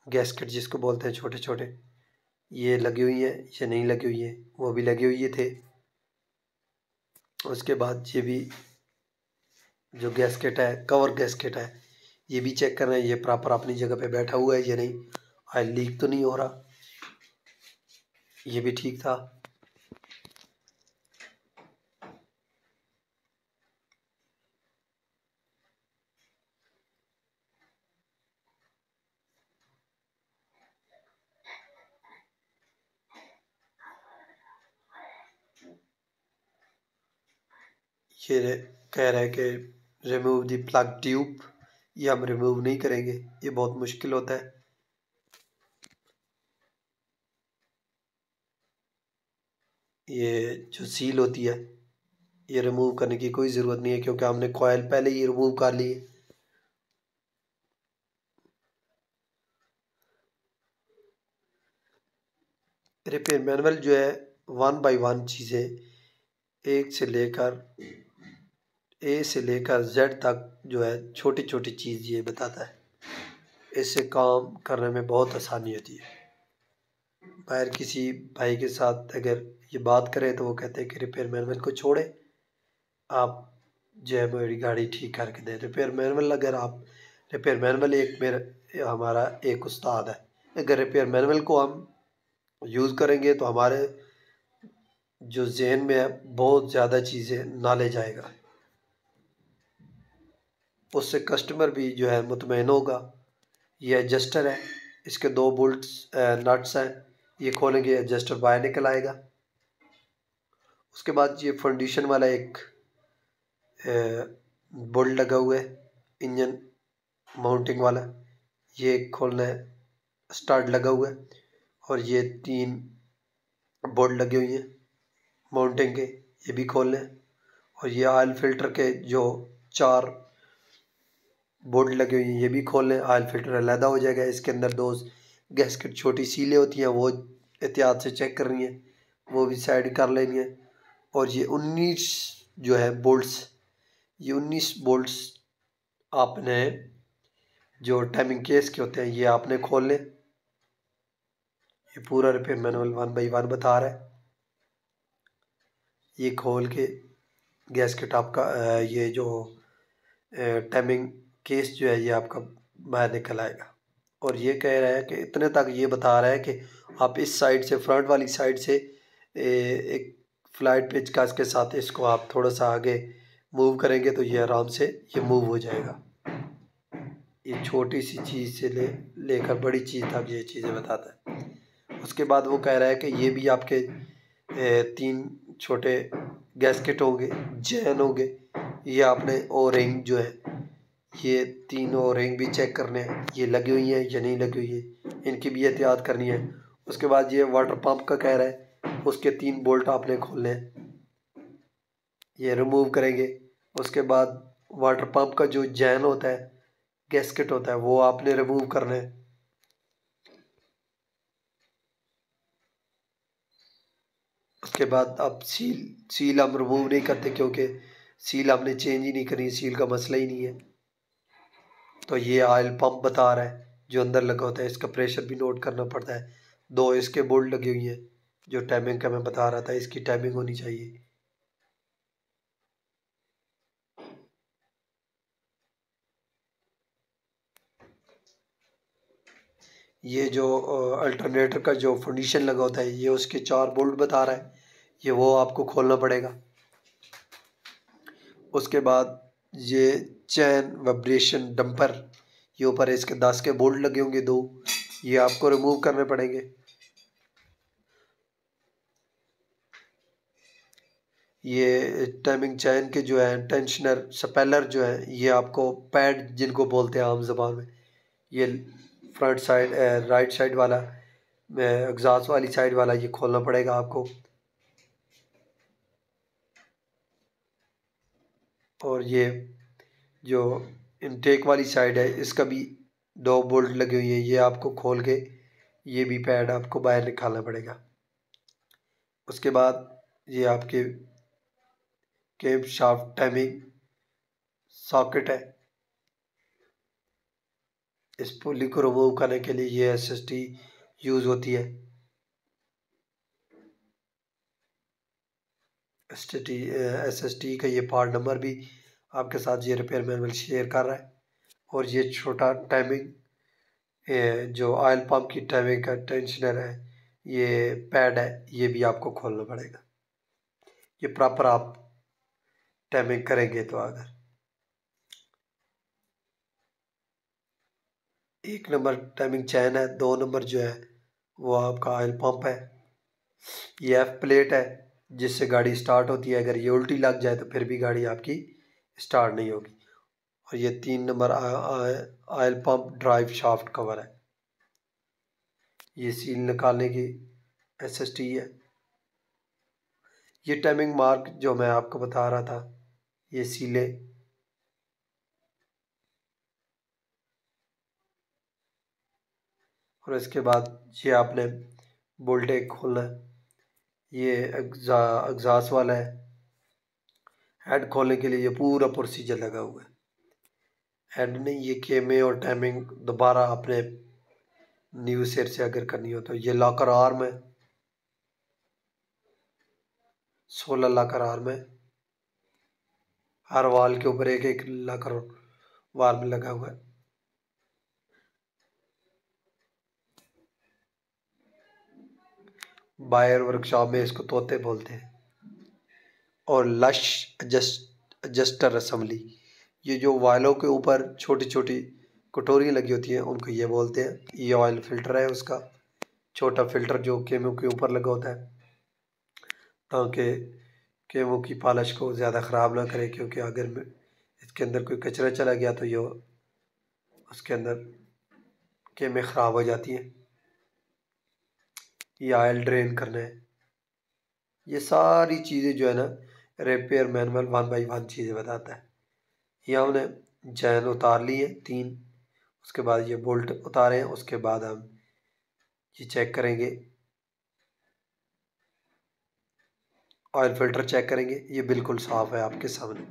गैस्केट जिसको बोलते हैं छोटे छोटे, ये लगी हुई है, ये नहीं लगी हुई है, वो भी लगे हुए थे। उसके बाद ये भी जो गैस्केट है कवर गैस्केट है ये भी चेक करना है, ये प्रॉपर अपनी जगह पे बैठा हुआ है या नहीं, ऑयल लीक तो नहीं हो रहा। ये भी ठीक था। ये कह रहा है कि रिमूव द प्लग ट्यूब, ये हम रिमूव नहीं करेंगे, ये बहुत मुश्किल होता है। ये जो सील होती है ये रिमूव करने की कोई ज़रूरत नहीं है क्योंकि हमने कॉयल पहले ही रिमूव कर ली है। रिपेयर मैनुअल जो है 1 बाय 1 चीज़ें एक से लेकर ए से लेकर जेड तक जो है छोटी छोटी चीज़ ये बताता है। इससे काम करने में बहुत आसानी होती है। बाहर किसी भाई के साथ अगर ये बात करें तो वो कहते हैं कि रिपेयर मैनुअल को छोड़े, आप जो है मेरी गाड़ी ठीक करके दें। रिपेयर मैनुअल अगर आप रिपेयर मैनुअल एक मेरा हमारा एक उस्ताद है। अगर रिपेयर मैनुअल को हम यूज़ करेंगे तो हमारे जो जहन में है बहुत ज़्यादा चीज़ें नॉलेज आएगा, उससे कस्टमर भी जो है मुतमईन होगा। ये एडजस्टर है, इसके 2 बोल्ट्स नट्स हैं, ये खोलेंगे एडजस्टर बाहर निकल आएगा। उसके बाद ये फाउंडेशन वाला एक बोल्ट लगा हुआ है इंजन माउंटिंग वाला, ये खोलना है। स्टार्ट लगा हुआ है और ये 3 बोल्ट लगे हुए हैं माउंटिंग के, ये भी खोलना है। और ये ऑयल फिल्टर के जो 4 बोल्ट लगे हुए हैं ये भी खोल लें, ऑयल फिल्टर अलहदा हो जाएगा। इसके अंदर 2 गैस्केट छोटी सीलें होती हैं वो एहतियात से चेक करनी है, वो भी साइड कर लेनी है। और ये 19 जो है बोल्ट्स, ये 19 बोल्ट्स आपने जो टाइमिंग केस के होते हैं ये आपने खोल लें। ये पूरा रिपेयर मैनुअल 1 बाय 1 बता रहा है। ये खोल के गैस्केट आपका ये जो टाइमिंग केस जो है ये आपका बाहर निकल आएगा। और ये कह रहा है कि इतने तक ये बता रहा है कि आप इस साइड से फ्रंट वाली साइड से एक फ्लाइट पेचकस के साथ इसको आप थोड़ा सा आगे मूव करेंगे तो ये आराम से ये मूव हो जाएगा। ये छोटी सी चीज़ से लेकर बड़ी चीज़ तक ये चीज़ें बताता है। उसके बाद वो कह रहा है कि ये भी आपके 3 छोटे गैस्केट होंगे, जैन होंगे। ये आपने ओ रिंग जो है, ये 3 ओ रिंग भी चेक करने हैं, ये लगी हुई हैं या नहीं लगी हुई है, इनकी भी एहतियात करनी है। उसके बाद ये वाटर पंप का कह रहा है, उसके 3 बोल्ट आपने खोलने हैं, ये रिमूव करेंगे। उसके बाद वाटर पंप का जो जैन होता है, गैस्केट होता है, वो आपने रिमूव करना है। उसके बाद अब सील हम रिमूव नहीं करते, क्योंकि सील हमने चेंज ही नहीं करी, सील का मसला ही नहीं है। तो ये ऑयल पंप बता रहा है जो अंदर लगा होता है, इसका प्रेशर भी नोट करना पड़ता है। 2 इसके बोल्ट लगी हुई है, जो टाइमिंग का मैं बता रहा था, इसकी टाइमिंग होनी चाहिए। ये जो अल्टरनेटर का जो फंडिशन लगा होता है, ये उसके 4 बोल्ट बता रहा है, ये वो आपको खोलना पड़ेगा। उसके बाद ये चैन वाइब्रेशन डंपर, ये ऊपर इसके 10 के बोल्ट लगे होंगे 2, ये आपको रिमूव करने पड़ेंगे। ये टाइमिंग चैन के जो है टेंशनर स्पेलर जो है, ये आपको पैड जिनको बोलते हैं आम जबान में, ये फ्रंट साइड राइट साइड वाला एग्जॉस्ट वाली साइड वाला, ये खोलना पड़ेगा आपको। और ये जो इनटेक वाली साइड है, इसका भी 2 बोल्ट लगे हुए हैं, ये आपको खोल के ये भी पैड आपको बाहर निकालना पड़ेगा। उसके बाद ये आपके केम शाफ्ट टाइमिंग सॉकेट है, इस पुली को रिमूव करने के लिए ये एसएसटी यूज़ होती है। एसएसटी का ये पार्ट नंबर भी आपके साथ ये रिपेयर मैनुअल शेयर कर रहा है। और ये छोटा टाइमिंग जो ऑयल पंप की टाइमिंग का टेंशनर है, ये पैड है, ये भी आपको खोलना पड़ेगा। ये प्रॉपर आप टाइमिंग करेंगे तो अगर 1 नंबर टाइमिंग चैन है, 2 नंबर जो है वो आपका ऑयल पंप है, ये एफ प्लेट है जिससे गाड़ी स्टार्ट होती है, अगर ये उल्टी लग जाए तो फिर भी गाड़ी आपकी स्टार्ट नहीं होगी। और ये 3 number oil pump drive shaft cover है, ये सील निकालने की एसएसटी है। ये टाइमिंग मार्क जो मैं आपको बता रहा था, ये सीले। और इसके बाद ये आपने बोल्ट एक खोलना है, ये एग्जास वाला है। हेड खोलने के लिए ये पूरा प्रोसीजर लगा हुआ है। हेड नहीं, ये केमे और टाइमिंग दोबारा आपने न्यू सिर से अगर करनी हो तो ये लॉकर आर्म है, 16 लॉकर आर्म है, हर वाल के ऊपर एक एक लॉकर वाल में लगा हुआ है। बायर वर्कशॉप में इसको तोते बोलते हैं। और लश एडजस्टर असेंबली, ये जो वालों के ऊपर छोटी छोटी कटोरियाँ लगी होती हैं उनको ये बोलते हैं। ये ऑयल फिल्टर है, उसका छोटा फिल्टर जो केमों के ऊपर लगा होता है, ताकि केमों की पॉलिश को ज़्यादा ख़राब ना करे, क्योंकि अगर इसके अंदर कोई कचरा चला गया तो ये उसके अंदर केमें ख़राब हो जाती हैं। ये ऑयल ड्रेन करना है, ये सारी चीज़ें जो है ना रिपेयर मैनुअल 1 बाई 1 चीज़ें बताता है। ये हमने चैन उतार ली है 3, उसके बाद ये बोल्ट उतारे हैं, उसके बाद हम ये चेक करेंगे, ऑयल फिल्टर चेक करेंगे, ये बिल्कुल साफ़ है आपके सामने।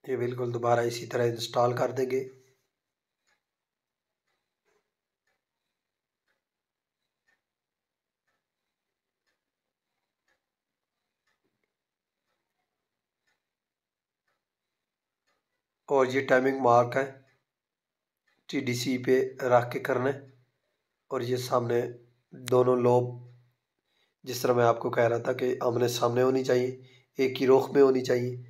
ये बिल्कुल दोबारा इसी तरह इंस्टॉल कर देंगे। और ये टाइमिंग मार्क है, टीडीसी पे रख के करना है। और ये सामने दोनों लोब, जिस तरह मैं आपको कह रहा था कि आमने सामने होनी चाहिए, एक ही रुख में होनी चाहिए,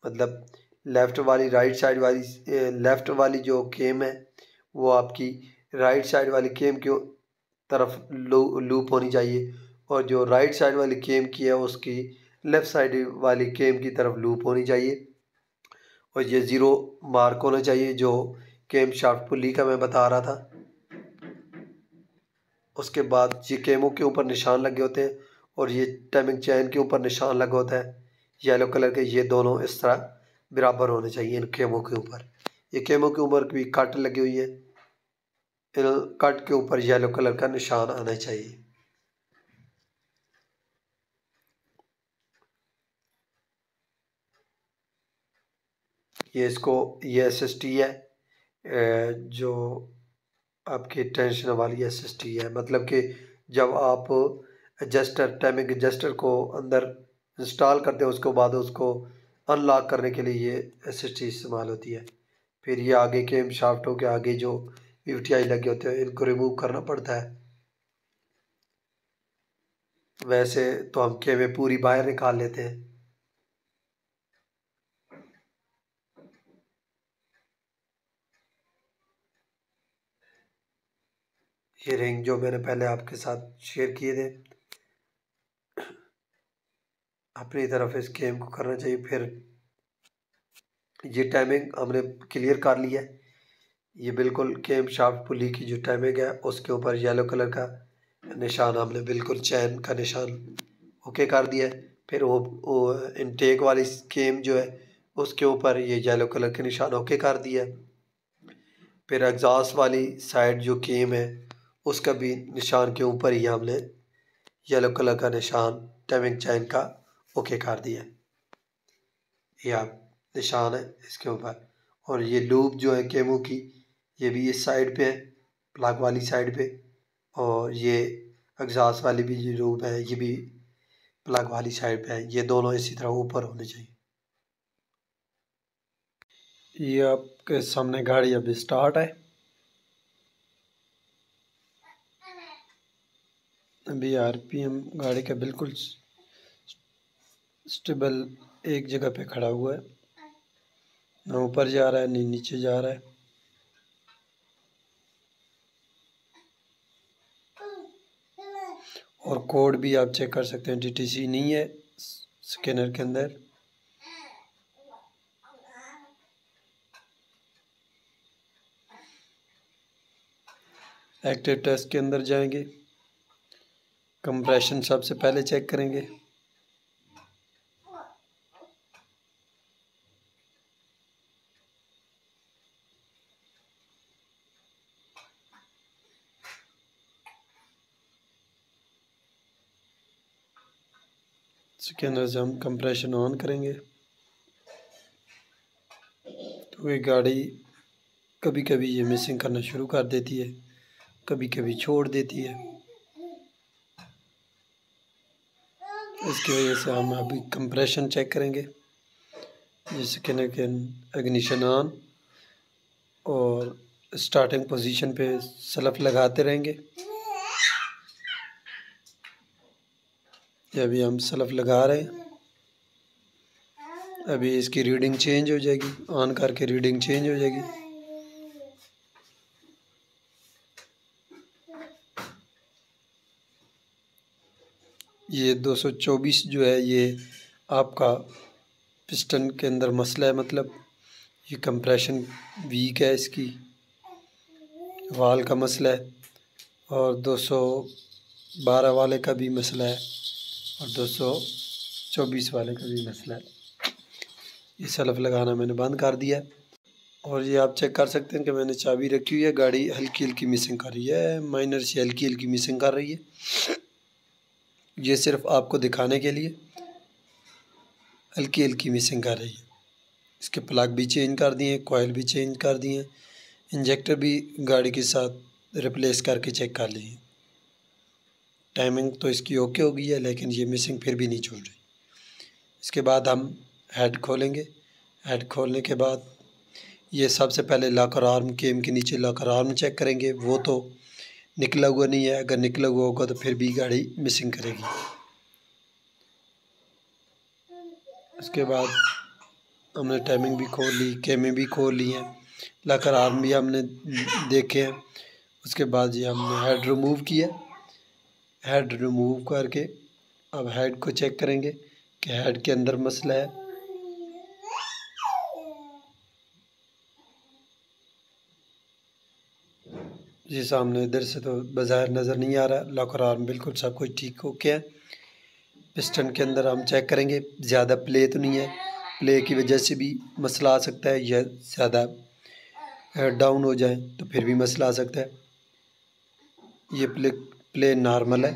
मतलब लेफ़्ट वाली राइट साइड वाली लेफ़्ट वाली जो केम है वो आपकी राइट साइड वाली केम की तरफ लूप होनी चाहिए, और जो राइट साइड वाली केम की है उसकी लेफ़्ट साइड वाली केम की तरफ लूप होनी चाहिए, और ये ज़ीरो मार्क होना चाहिए जो केम शाफ्ट पुली का मैं बता रहा था। उसके बाद ये केमों के ऊपर निशान लगे होते हैं और ये टाइमिंग चैन के ऊपर निशान लगा होता है येलो कलर के, ये दोनों इस तरह बराबर होने चाहिए इन केमों के ऊपर। ये केमों के ऊपर भी कट लगी हुई है, इन कट के ऊपर येलो कलर का निशान आना चाहिए। ये SST है, जो आपकी टेंशन वाली SST है, मतलब कि जब आप एडजस्टर टाइमिंग एडजस्टर को अंदर इंस्टॉल करते हैं उसके बाद उसको अनलॉक करने के लिए ये SST इस्तेमाल होती है। फिर ये आगे के शाफ्टों के आगे जो VTI लगे होते हैं इनको रिमूव करना पड़ता है। वैसे तो हम केमें पूरी बाहर निकाल लेते हैं। ये रिंग जो मैंने पहले आपके साथ शेयर किए थे, अपनी तरफ इस गेम को करना चाहिए। फिर ये टाइमिंग हमने क्लियर कर लिया है, ये बिल्कुल केम शाफ्ट पुली की जो टाइमिंग है उसके ऊपर येलो कलर का निशान हमने बिल्कुल चैन का निशान ओके कर दिया है। फिर वो इनटेक वाली केम जो है उसके ऊपर ये येलो कलर के निशान ओके कर दिया है। फिर एग्जॉस्ट वाली साइड जो केम है उसका भी निशान के ऊपर ही हमने येलो कलर का निशान टाइमिंग चैन का ओके कर दिया है। ये आप निशान है इसके ऊपर, और ये लूप जो है केमो की ये भी इस साइड पे है प्लग वाली साइड पे, और ये एग्जॉस्ट वाली भी जो लूप है ये भी प्लग वाली साइड पे है। ये दोनों इसी तरह ऊपर होने चाहिए। ये आपके सामने गाड़ी अभी स्टार्ट है। अभी RPM गाड़ी का बिल्कुल स्टेबल एक जगह पे खड़ा हुआ है, ना ऊपर जा रहा है ना नीचे जा रहा है। और कोड भी आप चेक कर सकते हैं, DTC नहीं है स्कैनर के अंदर। एक्टिव टेस्ट के अंदर जाएंगे, कंप्रेशन सबसे पहले चेक करेंगे। स्कैनर से हम कंप्रेशन ऑन करेंगे तो ये गाड़ी कभी कभी ये मिसिंग करना शुरू कर देती है, कभी कभी छोड़ देती है। इसकी वजह से हम अभी कंप्रेशन चेक करेंगे। जैसे कहने के इग्निशन ऑन और स्टार्टिंग पोजीशन पे सेल्फ लगाते रहेंगे। ये अभी हम सेल्फ लगा रहे हैं, अभी इसकी रीडिंग चेंज हो जाएगी, ऑन करके रीडिंग चेंज हो जाएगी। ये 224 जो है ये आपका पिस्टन के अंदर मसला है, मतलब ये कंप्रेशन वीक है, इसकी वाल का मसला है। और 212 वाले का भी मसला है और 224 वाले का भी मसला है। ये सेल्फ लगाना मैंने बंद कर दिया है। और ये आप चेक कर सकते हैं कि मैंने चाबी रखी हुई है, गाड़ी हल्की हल्की मिसिंग कर रही है, माइनर से हल्की हल्की मिसिंग कर रही है। ये सिर्फ आपको दिखाने के लिए हल्की हल्की मिसिंग कर रही है। इसके प्लग भी चेंज कर दिए, कॉयल भी चेंज कर दिए, इंजेक्टर भी गाड़ी के साथ रिप्लेस करके चेक कर लिए। टाइमिंग तो इसकी ओके हो गई है, लेकिन ये मिसिंग फिर भी नहीं छोड़ रही। इसके बाद हम हेड खोलेंगे। हेड खोलने के बाद ये सबसे पहले लॉकर आर्म केम के नीचे लॉकर आर्म चेक करेंगे, वो तो निकला हुआ नहीं है। अगर निकला हुआ होगा तो फिर भी गाड़ी मिसिंग करेगी। इसके बाद हमने टाइमिंग भी खोल ली, केमें भी खोल ली हैं, लॉकर आर्म भी हमने देखे हैं। उसके बाद ये हमने हेड रिमूव किया। हेड रिमूव करके अब हेड को चेक करेंगे कि हेड के अंदर मसला है। जी सामने इधर से तो बाज़ाहिर नज़र नहीं आ रहा, लॉकर आर्म बिल्कुल सब कुछ ठीक हो गया है। पिस्टन के अंदर हम चेक करेंगे, ज़्यादा प्ले तो नहीं है, प्ले की वजह से भी मसला आ सकता है, या ज़्यादा डाउन हो जाए तो फिर भी मसला आ सकता है। ये प्ले नॉर्मल है,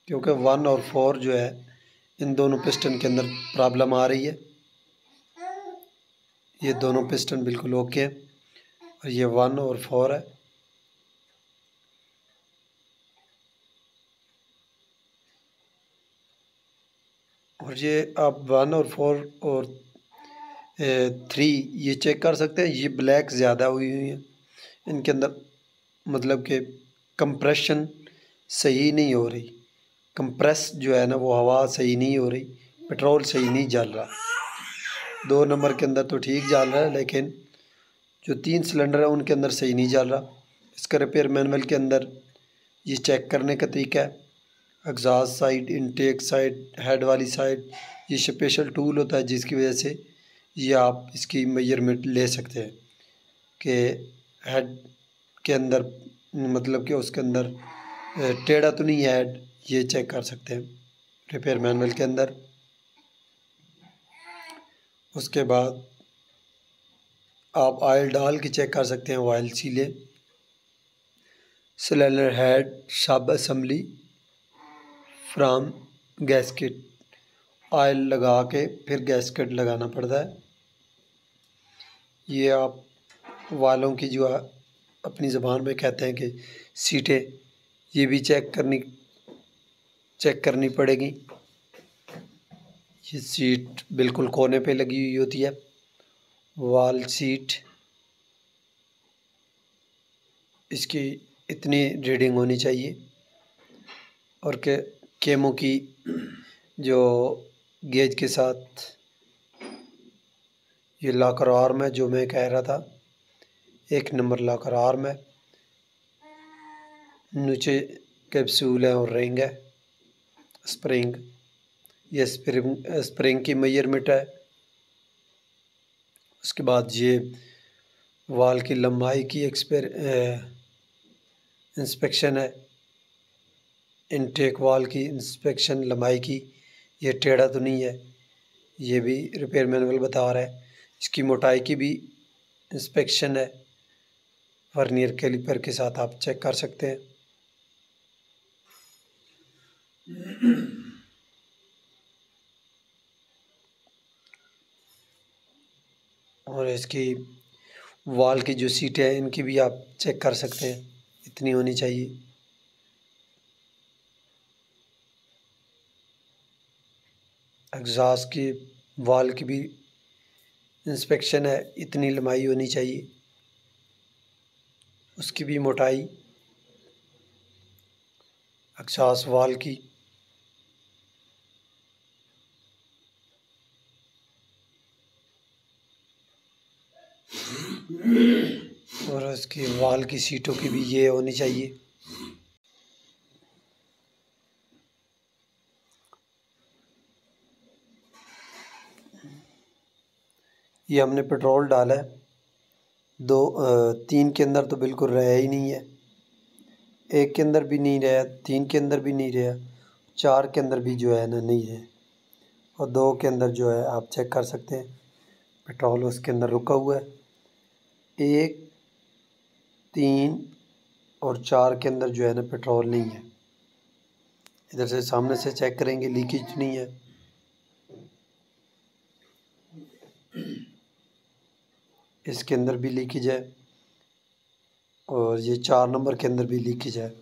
क्योंकि 1 और 4 जो है इन दोनों पिस्टन के अंदर प्रॉब्लम आ रही है। ये दोनों पिस्टन बिल्कुल ओके हैं और ये 1 और 4 है। और ये आप 1 और 4 और 3 ये चेक कर सकते हैं, ये ब्लैक ज़्यादा हुई हुई हैं इनके अंदर, मतलब कि कंप्रेशन सही नहीं हो रही, कंप्रेस जो है ना वो हवा सही नहीं हो रही, पेट्रोल सही नहीं जल रहा। 2 नंबर के अंदर तो ठीक जल रहा है, लेकिन जो 3 सिलेंडर है उनके अंदर सही नहीं जल रहा। इसका रिपेयर मैनुअल के अंदर ये चेक करने का तरीका है। Exhaust side, intake side, head वाली साइड, ये स्पेशल टूल होता है जिसकी वजह से ये आप इसकी मेजरमेंट ले सकते हैं कि हेड के अंदर, मतलब कि उसके अंदर टेढ़ा तो नहीं है हेड, ये चेक कर सकते हैं रिपेयर मैनुअल के अंदर। उसके बाद आप ऑयल डाल के चेक कर सकते हैं, ऑयल सीले, सिलेंडर हेड, सब असम्बली फ्राम गैसकेट, ऑयल लगा के फिर गैसकेट लगाना पड़ता है। ये आप वालों की जो अपनी ज़बान में कहते हैं कि सीटें, ये भी चेक करनी पड़ेगी। ये सीट बिल्कुल कोने पे लगी हुई होती है, वाल सीट, इसकी इतनी रीडिंग होनी चाहिए। और केमों की जो गेज के साथ ये लॉकर आर्म है, जो मैं कह रहा था, 1 नंबर लॉकर आर्म है, नीचे कैप्सूल है और रिंग है, स्प्रिंग, ये स्प्रिंग की मेजरमेंट है। उसके बाद ये वाल की लंबाई की इंस्पेक्शन है, इनटेक वाल की इंस्पेक्शन लंबाई की, ये टेढ़ा तो नहीं है, ये भी रिपेयर मैनुअल बता रहा है। इसकी मोटाई की भी इंस्पेक्शन है, वर्नियर कैलिपर के साथ आप चेक कर सकते हैं। और इसकी वाल की जो सीटें हैं इनकी भी आप चेक कर सकते हैं, इतनी होनी चाहिए। एग्जॉस्ट की वाल की भी इंस्पेक्शन है, इतनी लंबाई होनी चाहिए, उसकी भी मोटाई, एग्जॉस्ट वाल की। और उसकी वाल की सीटों की भी ये होनी चाहिए। ये हमने पेट्रोल डाला है, 3 के अंदर तो बिल्कुल रहा ही नहीं है, 1 के अंदर भी नहीं रहा, 3 के अंदर भी नहीं रहा, 4 के अंदर भी जो है ना नहीं रहा, और 2 के अंदर जो है आप चेक कर सकते हैं पेट्रोल उसके अंदर रुका हुआ है। 1, 3 और 4 के अंदर जो है ना पेट्रोल नहीं है। इधर से सामने से चेक करेंगे, लीकेज नहीं है। इसके अंदर भी लीकेज है, और ये 4 नंबर के अंदर भी लीकेज है,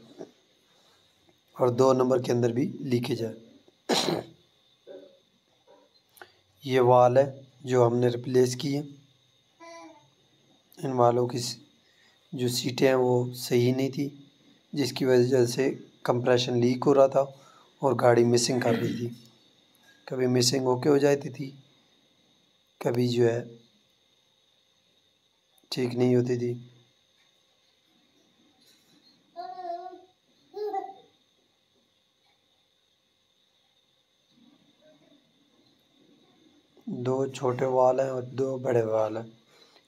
और 2 नंबर के अंदर भी लीकेज है। ये वाल है जो हमने रिप्लेस की है, इन वालों की जो सीटें हैं वो सही नहीं थी, जिसकी वजह से कंप्रेशन लीक हो रहा था और गाड़ी मिसिंग कर रही थी, कभी मिसिंग होके हो जाती थी, कभी जो है ठीक नहीं होती थी। दो छोटे वाल हैं और दो बड़े वाल हैं।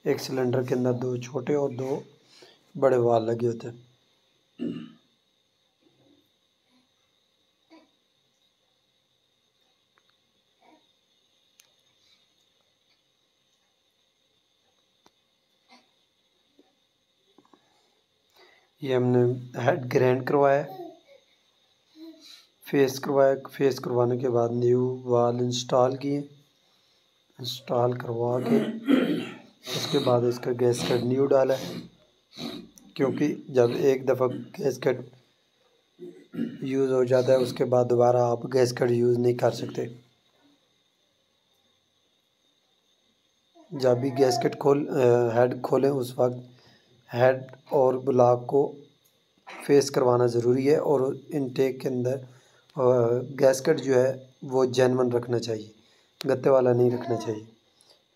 एक सिलेंडर के अंदर दो छोटे और दो बड़े वाल लगे होते हैं। ये हमने हेड ग्राइंड करवाया, फेस करवाया, फेस करवाने के बाद न्यू वाल इंस्टॉल किए, इंस्टॉल करवा के उसके बाद इसका गैसकेट न्यू डाला, क्योंकि जब एक दफ़ा गैसकेट यूज़ हो जाता है उसके बाद दोबारा आप गैसकेट यूज़ नहीं कर सकते। जब भी गैसकेट हेड खोलें उस वक्त हेड और ब्लॉक को फेस करवाना ज़रूरी है, और इनटेक के अंदर गैसकेट जो है वो जेन्युइन रखना चाहिए, गत्ते वाला नहीं रखना चाहिए।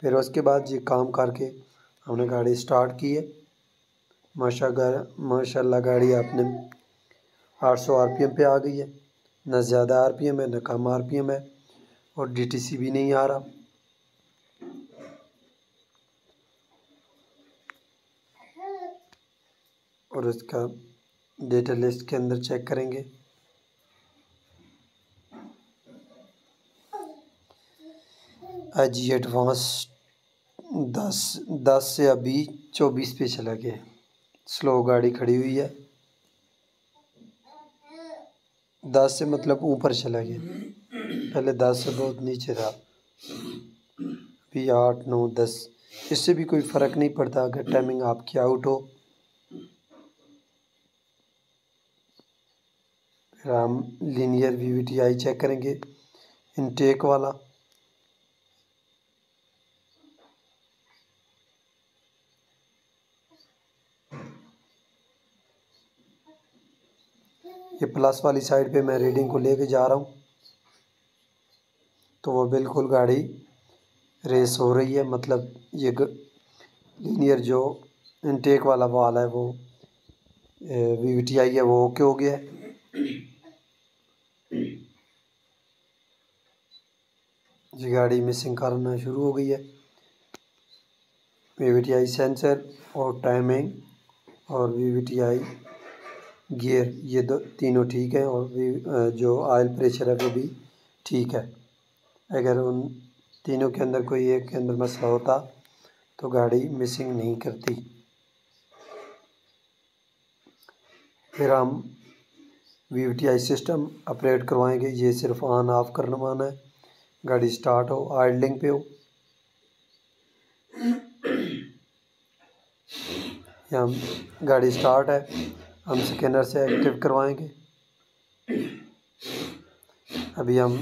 फिर उसके बाद ये काम करके हमने गाड़ी स्टार्ट की है। माशाल्लाह गाड़ी आपने 800 आरपीएम पे आ गई है, न ज़्यादा आरपीएम है न कम आरपीएम है, और डीटीसी भी नहीं आ रहा। और उसका डेटा लिस्ट के अंदर चेक करेंगे। आज ये एडवांस 10 से अभी 24 पे चला गया। स्लो गाड़ी खड़ी हुई है, 10 से मतलब ऊपर चला गया, पहले 10 से बहुत नीचे था, अभी 8, 9, 10। इससे भी कोई फ़र्क नहीं पड़ता अगर टाइमिंग आपकी आउट हो। फिर हम लीनियर वीवीटीआई चेक करेंगे, इनटेक वाला। ये प्लस वाली साइड पे मैं रीडिंग को लेके जा रहा हूँ, तो वो बिल्कुल गाड़ी रेस हो रही है, मतलब ये लीनियर जो इनटेक वाला वाल है वो वीवीटीआई है वो ओके हो गया है। ये गाड़ी मिसिंग करना शुरू हो गई है। वीवीटीआई सेंसर और टाइमिंग और वीवीटीआई गियर ये तीनों ठीक है, और जो ऑयल प्रेशर है वो भी ठीक है। अगर उन तीनों के अंदर कोई एक के अंदर मसला होता तो गाड़ी मिसिंग नहीं करती। फिर हम वीवीटीआई सिस्टम ऑपरेट करवाएंगे। ये सिर्फ ऑन ऑफ करवाना है, गाड़ी स्टार्ट हो, आइडलिंग पे हो। हम गाड़ी स्टार्ट है, हम स्कैनर से एक्टिव करवाएंगे। अभी हम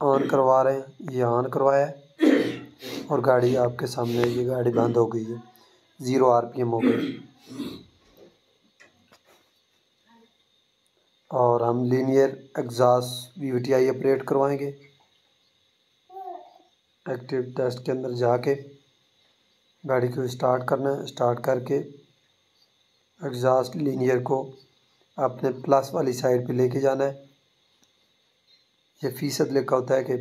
ऑन करवा रहे हैं, ये ऑन करवाया है और गाड़ी आपके सामने, ये गाड़ी बंद हो गई है, 0 आरपीएम हो गई। और हम लीनियर एग्जॉस्ट वीवीटीआई ऑपरेट करवाएंगे। एक्टिव टेस्ट के अंदर जाके गाड़ी को स्टार्ट करना है, स्टार्ट करके एग्जॉस्ट लीनियर को अपने प्लस वाली साइड पे लेके जाना है। ये फ़ीसद लिखा होता है कि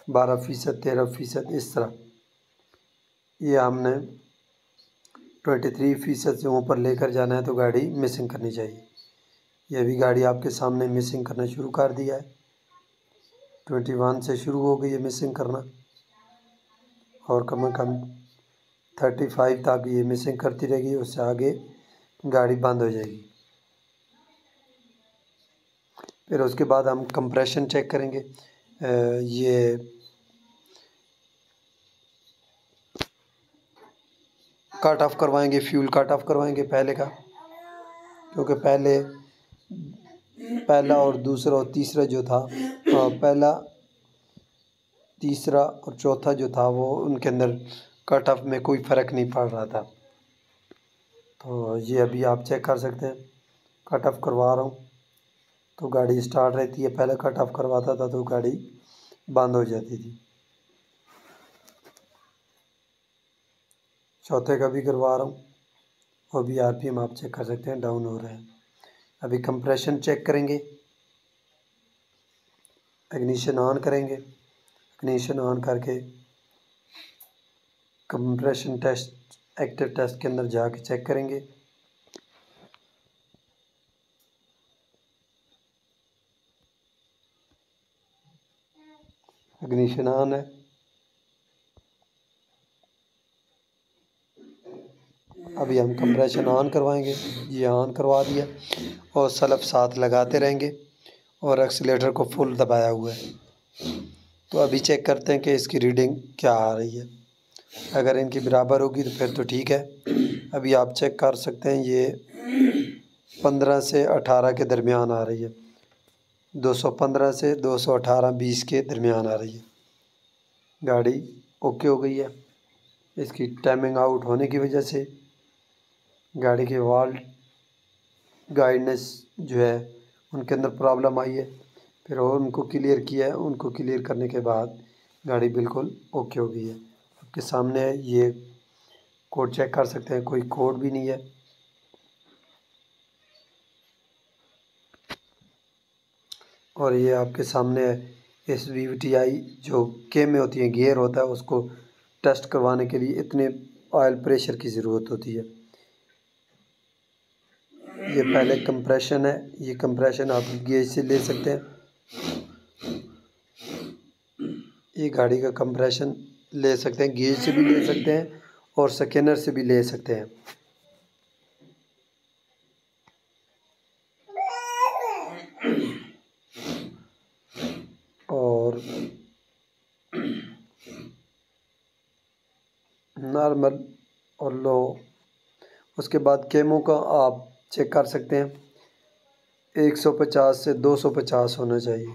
12%, 13%, इस तरह। ये हमने 23% से ऊपर लेकर जाना है तो गाड़ी मिसिंग करनी चाहिए। ये भी गाड़ी आपके सामने मिसिंग करना शुरू कर दिया है, 21 से शुरू हो गई है मिसिंग करना, और कम से कम 35 तक ये मिसिंग करती रहेगी, उससे आगे गाड़ी बंद हो जाएगी। फिर उसके बाद हम कंप्रेशन चेक करेंगे। ये कट ऑफ करवाएंगे, फ्यूल कट ऑफ करवाएंगे पहले का, क्योंकि पहला और दूसरा और तीसरा जो था, पहला, तीसरा और चौथा जो था वो उनके अंदर कट ऑफ में कोई फ़र्क नहीं पड़ रहा था। तो ये अभी आप चेक कर सकते हैं, कट ऑफ करवा रहा हूँ तो गाड़ी स्टार्ट रहती है, पहले कट ऑफ करवाता था तो गाड़ी बंद हो जाती थी। चौथे का भी करवा रहा हूँ, वो भी आरपीएम आप चेक कर सकते हैं डाउन हो रहे हैं। अभी कंप्रेशन चेक करेंगे, इग्निशन ऑन करेंगे, इग्निशन ऑन करके कंप्रेशन टेस्ट एक्टिव टेस्ट के अंदर जाके चेक करेंगे। इग्निशन ऑन है, अभी हम कंप्रेशन ऑन करवाएंगे, ये ऑन करवा दिया और सल्फ साथ लगाते रहेंगे और एक्सीलेटर को फुल दबाया हुआ है। तो अभी चेक करते हैं कि इसकी रीडिंग क्या आ रही है। अगर इनकी बराबर होगी तो फिर तो ठीक है। अभी आप चेक कर सकते हैं ये 15 से 18 के दरमियान आ रही है, 215 से 218 20 के दरमियान आ रही है। गाड़ी ओके हो गई है। इसकी टाइमिंग आउट होने की वजह से गाड़ी के वाल्व गाइडेंस जो है उनके अंदर प्रॉब्लम आई है, फिर और उनको क्लियर किया है। उनको क्लियर करने के बाद गाड़ी बिल्कुल ओके हो गई है। आपके सामने है, ये कोड चेक कर सकते हैं, कोई कोड भी नहीं है। और ये आपके सामने है इस VVTi जो के में होती है, गियर होता है, उसको टेस्ट करवाने के लिए इतने ऑयल प्रेशर की ज़रूरत होती है। ये पहले कंप्रेशन है, ये कंप्रेशन आप गेज से ले सकते हैं। ये गाड़ी का कंप्रेशन ले सकते हैं, गेज से भी ले सकते हैं और स्कैनर से भी ले सकते हैं। और नॉर्मल और लो, उसके बाद केमो का आप चेक कर सकते हैं, 150 से 250 होना चाहिए।